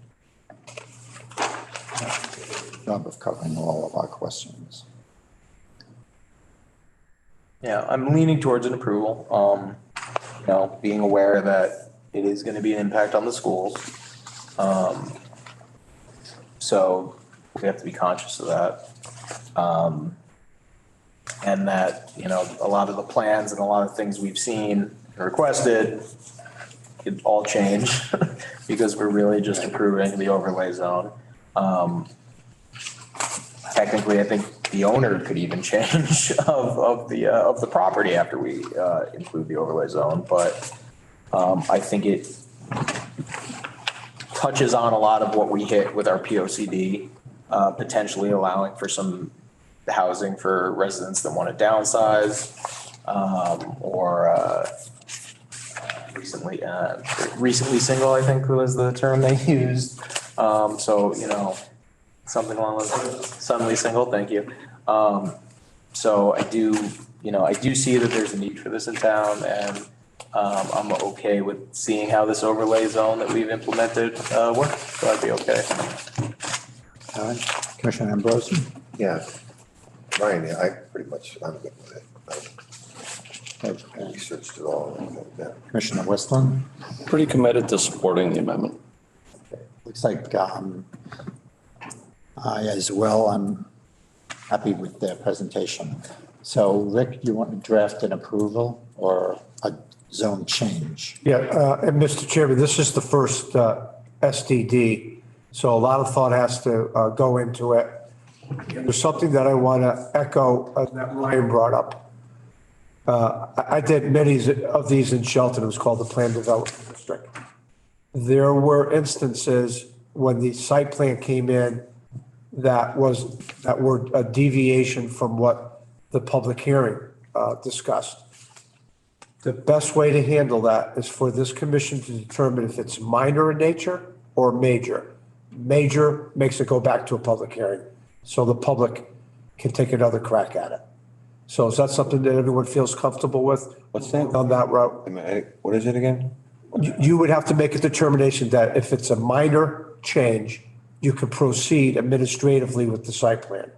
Job of covering all of our questions. Yeah, I'm leaning towards an approval, being aware that it is going to be an impact on the schools. So we have to be conscious of that. And that, a lot of the plans and a lot of things we've seen and requested, it all change because we're really just approving the overlay zone. Technically, I think the owner could even change of the property after we include the overlay zone, but I think it touches on a lot of what we hit with our POCD, potentially allowing for some housing for residents that want to downsize, or recently single, I think was the term they used. So, something along those lines. Suddenly single, thank you. So I do see that there's a need for this in town, and I'm okay with seeing how this overlay zone that we've implemented works. So I'd be okay. All right, Commissioner Ambrosi? Yeah. Ryan, yeah, I'm good with it. I researched it all. Commissioner Westland? Pretty committed to supporting the amendment. Looks like I as well, I'm happy with their presentation. So Rick, you want to draft an approval or a zone change? Yeah, and Mr. Chairman, this is the first SDD, so a lot of thought has to go into it. There's something that I want to echo that Ryan brought up. I did many of these in Shelton. It was called the Plan Development District. There were instances when the site plan came in that were a deviation from what the public hearing discussed. The best way to handle that is for this commission to determine if it's minor in nature or major. Major makes it go back to a public hearing, so the public can take another crack at it. So is that something that everyone feels comfortable with? What's that? On that route? What is it again? You would have to make a determination that if it's a minor change, you can proceed administratively with the site plan.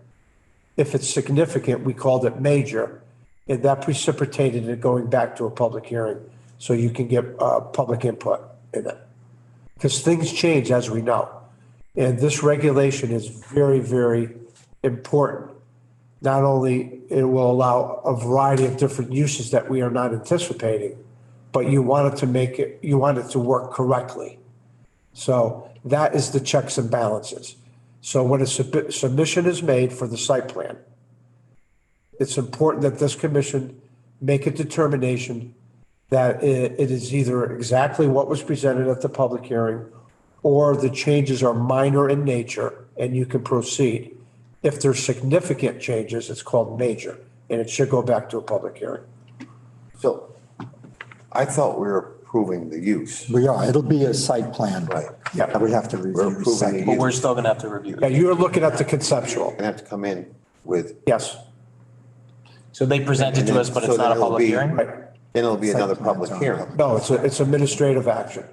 If it's significant, we called it major, and that precipitated it going back to a public hearing, so you can get public input in it. Because things change, as we know. And this regulation is very, very important. Not only it will allow a variety of different uses that we are not anticipating, but you want it to work correctly. So that is the checks and balances. So when a submission is made for the site plan, it's important that this commission make a determination that it is either exactly what was presented at the public hearing, or the changes are minor in nature and you can proceed. If there's significant changes, it's called major, and it should go back to a public hearing. So I thought we were approving the use. We are, it'll be a site plan. Right. Yeah, we have to We're review approving site. the But we're use. still gonna have to review Yeah, it. you're looking at the conceptual. Gonna have to come in with. Yes, So they present it to us, but it's not a public hearing? right. Then it'll be Site another plan's public on. hearing. No, it's administrative action.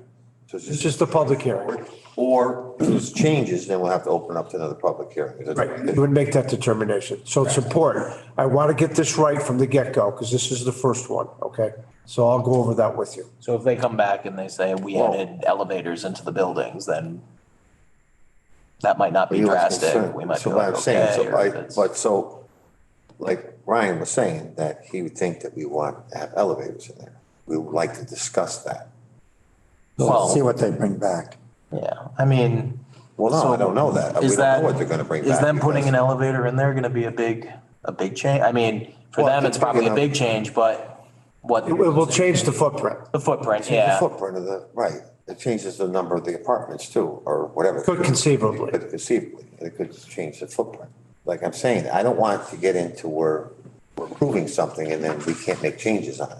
So it's It's just a public hearing. Or if there's changes, then we'll have to open up to another public hearing. Is that- Right, you would make that determination. So it's important. I want to get this right from the get-go, because this is the first one, okay? So I'll go over that with you. So if they come back and they say we added elevators into the buildings, then that might not be He was drastic. concerned. We might So be what like, I'm saying, okay. so or if it's- but so, like Ryan was saying, that he would think that we want to have elevators in there. We would like to discuss that. Well- See what they bring back. Yeah, I mean. Well, no, I so don't know that. We is don't that- know what they're gonna bring back. Is them putting an because- elevator in there gonna be a big change? I mean, for Well, them, it's probably a enough- big change, but what? It will change the footprint. The footprint, The yeah. footprint of the, right. It changes the number of the apartments too, or whatever. Could conceivably. Could conceivably, it could change the footprint. Like I'm saying, I don't want to get into where we're approving something and then we can't make changes on it.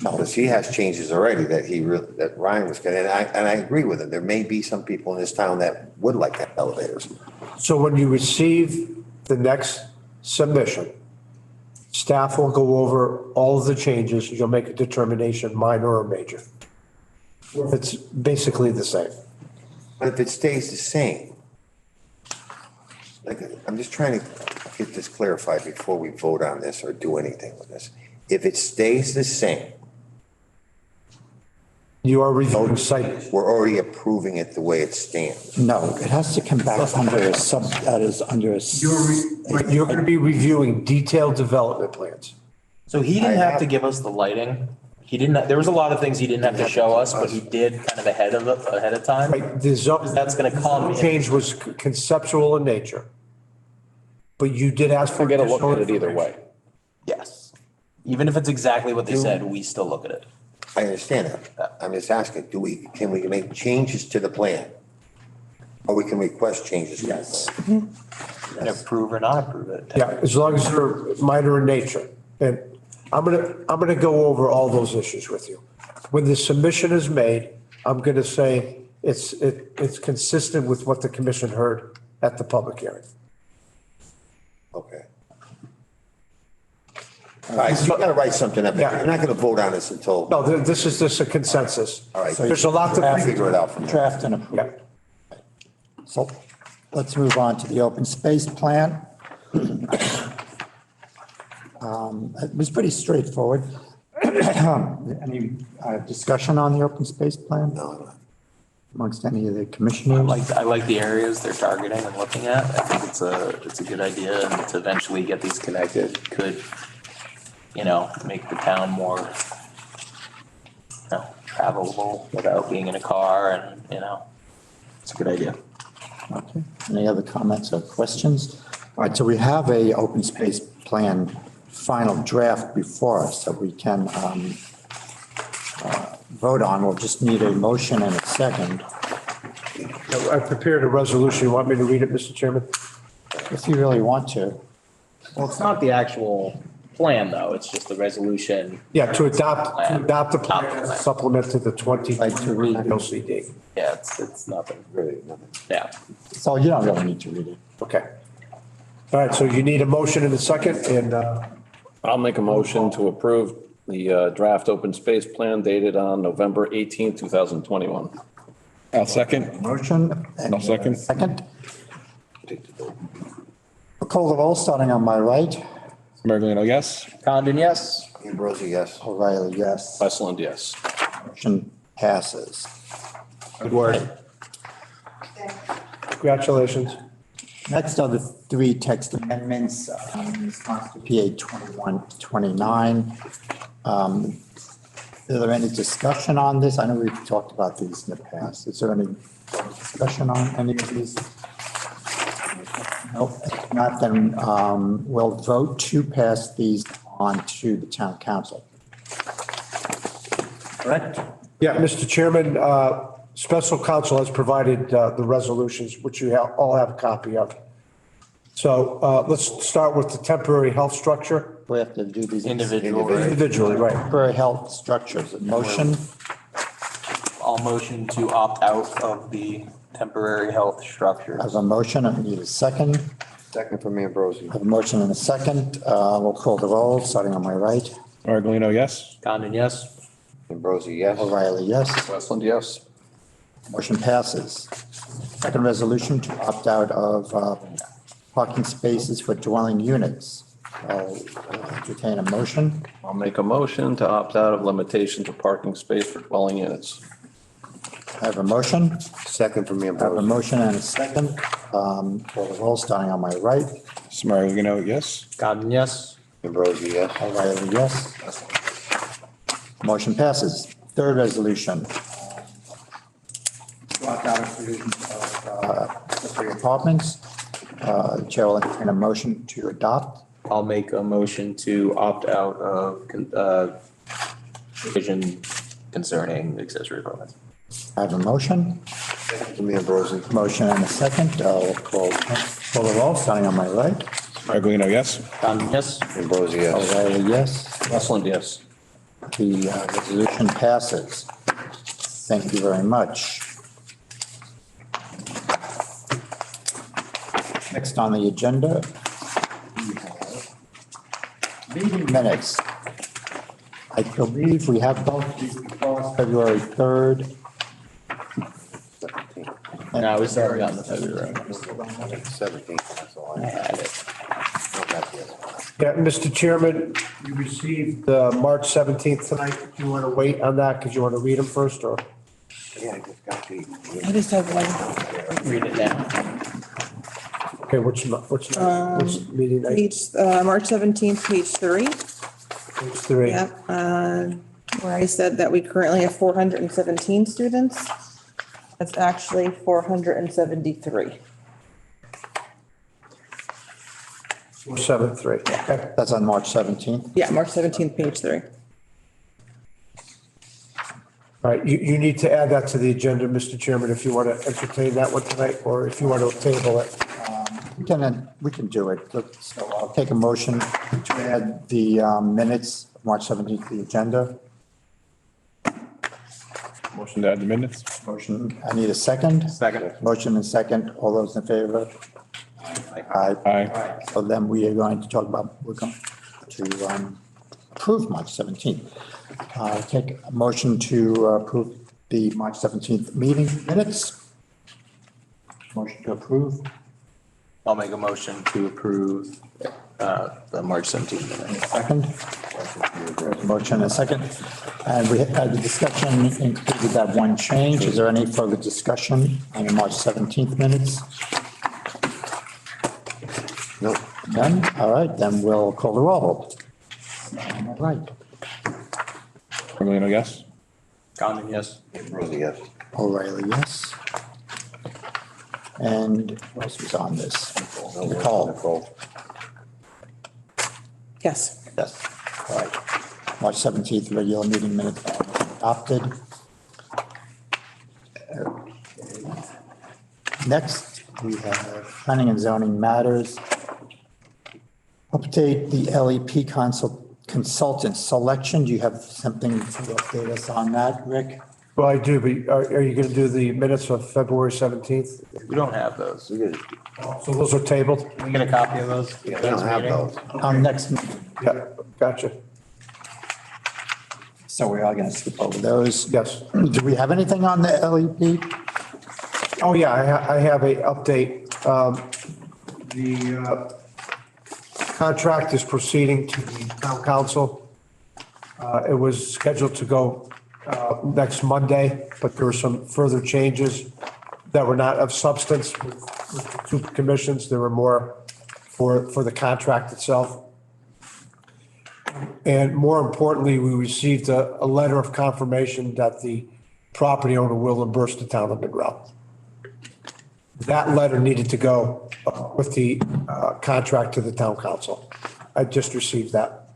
Because he has changes already that Ryan was getting, and I agree with him. There may be some people in this town that would like to have elevators. So when you receive the next submission, staff will go over all of the changes. You'll make a determination, minor or major. It's basically the same. But if it stays the same, like, I'm just trying to get this clarified before we vote on this or do anything with this. If it stays the same, You are reviewing site. we're already approving it the way it stands. No, it has to come back under a that is under a. You're going to be reviewing detailed development plans. So he didn't have to give us the lighting. He didn't, there was a lot of things he didn't have to show us, but he did kind of ahead of time. Right, the zone. That's gonna come in. Change was conceptual in nature. But you did ask for. We're gonna look additional at it either information. way. Yes. Even if it's exactly what they said, we still look at it. I understand that. I'm just asking, can we make changes to the plan? Or we can request changes? Yes. And approve or not approve it. Yeah, as long as they're minor in nature. And I'm gonna go over all those issues with you. When the submission is made, I'm gonna say it's consistent with what the commission heard at the public hearing. Okay. All right, so you gotta write something up. Yeah. You're not gonna vote on this until, No, this is just a consensus. all right. There's a lot I'll to. figure it out from there. Draft and approve. Yeah. So let's move on to the open space plan. It was pretty straightforward. Any discussion on the open space plan No, amongst any of the I commissioners? like the areas they're targeting and looking at. I think it's a good idea, and to eventually get these connected could, make the town more, travelable without being in a car, and, it's a good idea. Okay. Any other comments or questions? All right, so we have a open space plan final draft before us that we can vote on. We'll just need a motion and a second. I prepared a resolution. You want me to read it, Mr. Chairman? If you really want to. Well, it's not the actual plan though. It's just the resolution. Yeah, to adopt the plan as a supplement to the 20 Like to read. LCD. Yeah, it's nothing. Really, nothing. Yeah. So you don't really need to read it. Okay. All right, so you need a motion in a second, and I'll make a motion to approve the draft open space plan dated on November 18th, 2021. I'll second. Motion. and I'll second. Second. We'll call the roll, starting on my right. Mergelino, yes. Condon, yes. Ambrosi, yes. O'Reilly, yes. Westland, yes. Motion passes. Good work. congratulations. Next are the three text amendments in response to PA 2129. Is there any discussion on this? I know we've talked about these in the past. Is there any discussion on any of these? Nope. If not, then we'll vote to pass these on to the town council. Correct? Yeah, Mr. Chairman, special counsel has provided the resolutions, which you all have a copy of. So let's start with the temporary health structure. We have to do these Individually, right. temporary health structures. A motion, I'll motion to opt out of the temporary health structure. I have a motion. I need a second. Second from Ambrosi. I have a motion and a second. We'll call the roll, starting on my right. Mergelino, yes. Condon, yes. Ambrosi, yes. O'Reilly, yes. Westland, yes. Motion passes. Second resolution to opt out of parking spaces for dwelling units. I'll entertain a motion. I'll make a motion to opt out of limitation to parking space for dwelling units. I have a motion. Second from I have a Ambrosi. motion and a second. Call the roll, starting on my right. Mergelino, yes. Condon, yes. Ambrosi, yes. O'Reilly, yes. Motion passes. Third resolution. Block out of provisions of accessory apartments. Chair will entertain a motion to adopt. I'll make a motion to opt out of provision concerning accessory apartments. I have a motion. Second from Ambrosi. Motion and a second. We'll call the roll, starting on my right. Mergelino, yes. Condon, yes. Ambrosi, yes. O'Reilly, yes. Westland, yes. The resolution passes. Thank you very much. Next on the agenda, we have meeting minutes. I believe we have both these before us, February 3rd. No, we started on the February. 17th, that's all I I have. had it. Yeah, Mr. Chairman, you received March 17th tonight. Do you want to wait on that because you want to read them first, or? Yeah, I just got the. I just have one. Read it now. Okay, which meeting night? Page, March 17th, page 3. Page 3. Yep, where I said that we currently have 417 students. That's actually 473. 473. Okay. That's on March 17th. Yeah, March 17th, page 3. All right, you need to add that to the agenda, Mr. Chairman, if you want to entertain that one tonight, or if you want to table it. We can do it. So I'll take a motion to add the minutes of March 17th to the agenda. Motion to add the minutes. Motion, I need a second. Second. Motion and second. All those in favor? Aye. Aye. So then we are going to talk about, we're going to approve March 17th. Take a motion to approve the March 17th meeting minutes. Motion to approve. I'll make a motion to approve the March 17th minutes. Second. Motion and a second. And we had the discussion included that one change. Is there any further discussion on the March 17th minutes? Nope. None? All right, then we'll call the roll. All right. Mergelino, yes. Condon, yes. Ambrosi, yes. O'Reilly, yes. And what else was on this? Nicole. Yes. Yes. All right. March 17th, regular meeting minutes adopted. Okay. Next, we have planning and zoning matters. Update the LEP consultant selection. Do you have something to update us on that, Rick? Well, I do, but are you going to do the minutes of February 17th? We don't have those. So those are tabled? Can we get a copy of those? Yeah, we don't have those. Our next meeting. Yeah, gotcha. So we are going to skip over those. Yes. Do we have anything on the LEP? Oh, yeah, I have a update. The contract is proceeding to the town council. It was scheduled to go next Monday, but there were some further changes that were not of substance with the two commissions. There were more for the contract itself. And more importantly, we received a letter of confirmation that the property owner will reimburse the town of Monroe. That letter needed to go with the contract to the town council. I just received that.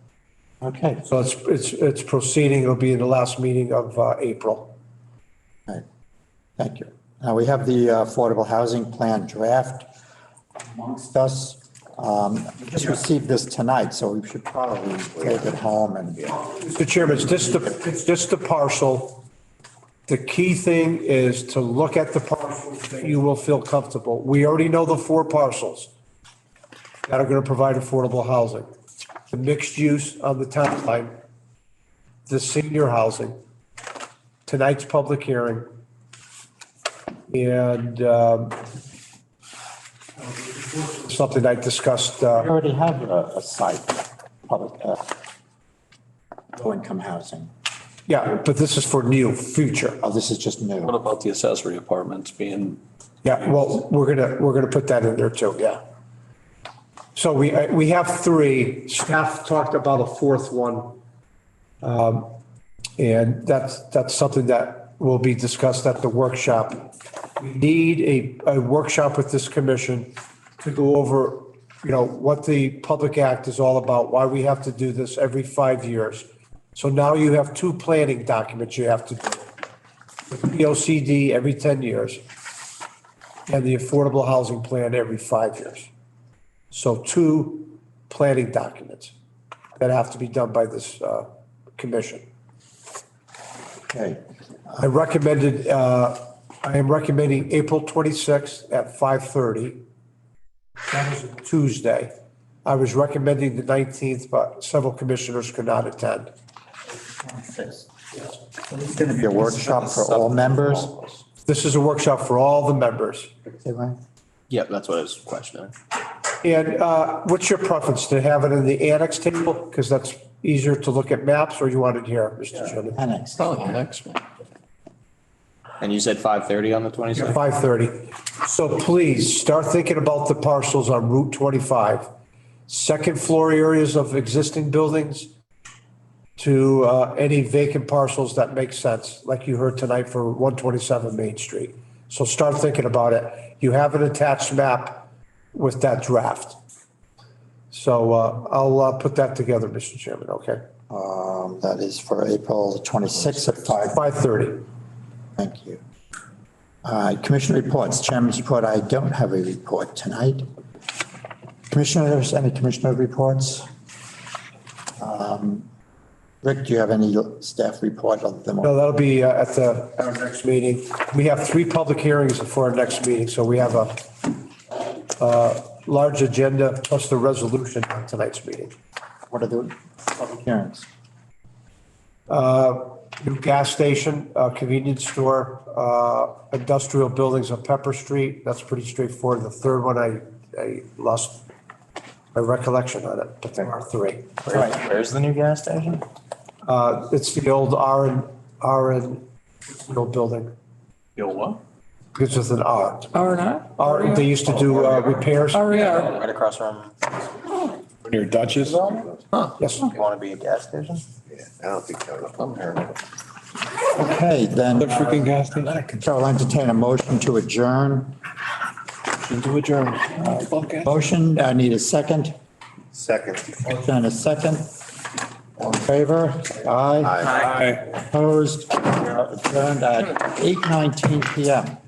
Okay. So it's proceeding. It'll be in the last meeting of April. Right. Thank you. Now we have the affordable housing plan draft amongst us. We just received this tonight, so we should probably take it home and. Mr. Chairman, it's just the parcel. The key thing is to look at the parcels that you will feel comfortable. We already know the 4 parcels that are going to provide affordable housing. The mixed use on the town line, the senior housing, tonight's public hearing, and something I discussed. We already have a site, public, low-income housing. Yeah, but this is for new, future. Oh, this is just new. What about the accessory apartments being? Yeah, well, we're gonna put that in there too, yeah. So we have 3. Staff talked about a 4th one. And that's something that will be discussed at the workshop. We need a workshop with this commission to go over, what the Public Act is all about, why we have to do this every 5 years. So now you have 2 planning documents you have to do. The POCD every 10 years and the Affordable Housing Plan every 5 years. So 2 planning documents that have to be done by this commission. Okay. I am recommending April 26th at 5:30. That is a Tuesday. I was recommending the 19th, but several commissioners could not attend. It's going to be a workshop for all members. This is a workshop for all the members. Yeah, that's what I was questioning. And what's your preference, to have it in the annex table? Because that's easier to look at maps, or you want it here, Mr. Chairman? Annex. Probably the next one. And you said 5:30 on the 26th? 5:30. So please start thinking about the parcels on Route 25. Second floor areas of existing buildings to any vacant parcels that make sense, like you heard tonight for 127 Main Street. So start thinking about it. You have an attached map with that draft. So I'll put that together, Mr. Chairman, okay? That is for April 26th at 5:30. Thank you. Commissioner reports, Chairman's report. I don't have a report tonight. Commissioners, any commissioner reports? Rick, do you have any staff report other than? No, that'll be at our next meeting. We have 3 public hearings for our next meeting, so we have a large agenda plus the resolution on tonight's meeting. What are the public hearings? New gas station, convenience store, industrial buildings on Pepper Street. That's pretty straightforward. The third one, I lost my recollection on it, but there are 3. Where's the new gas station? It's the old R&, building. The old what? It's with an R. R&R? They used to do repairs. RER. Right across from, Near Dutchess? Yes. you want to be a gas station? Yeah, I don't think so. Okay, then. The freaking gas station. So I'll entertain a motion to adjourn. To adjourn. Motion, I need a second. Second. Motion and a second. All in favor? Aye. Aye. Opposed? We are adjourned at 8:19 PM.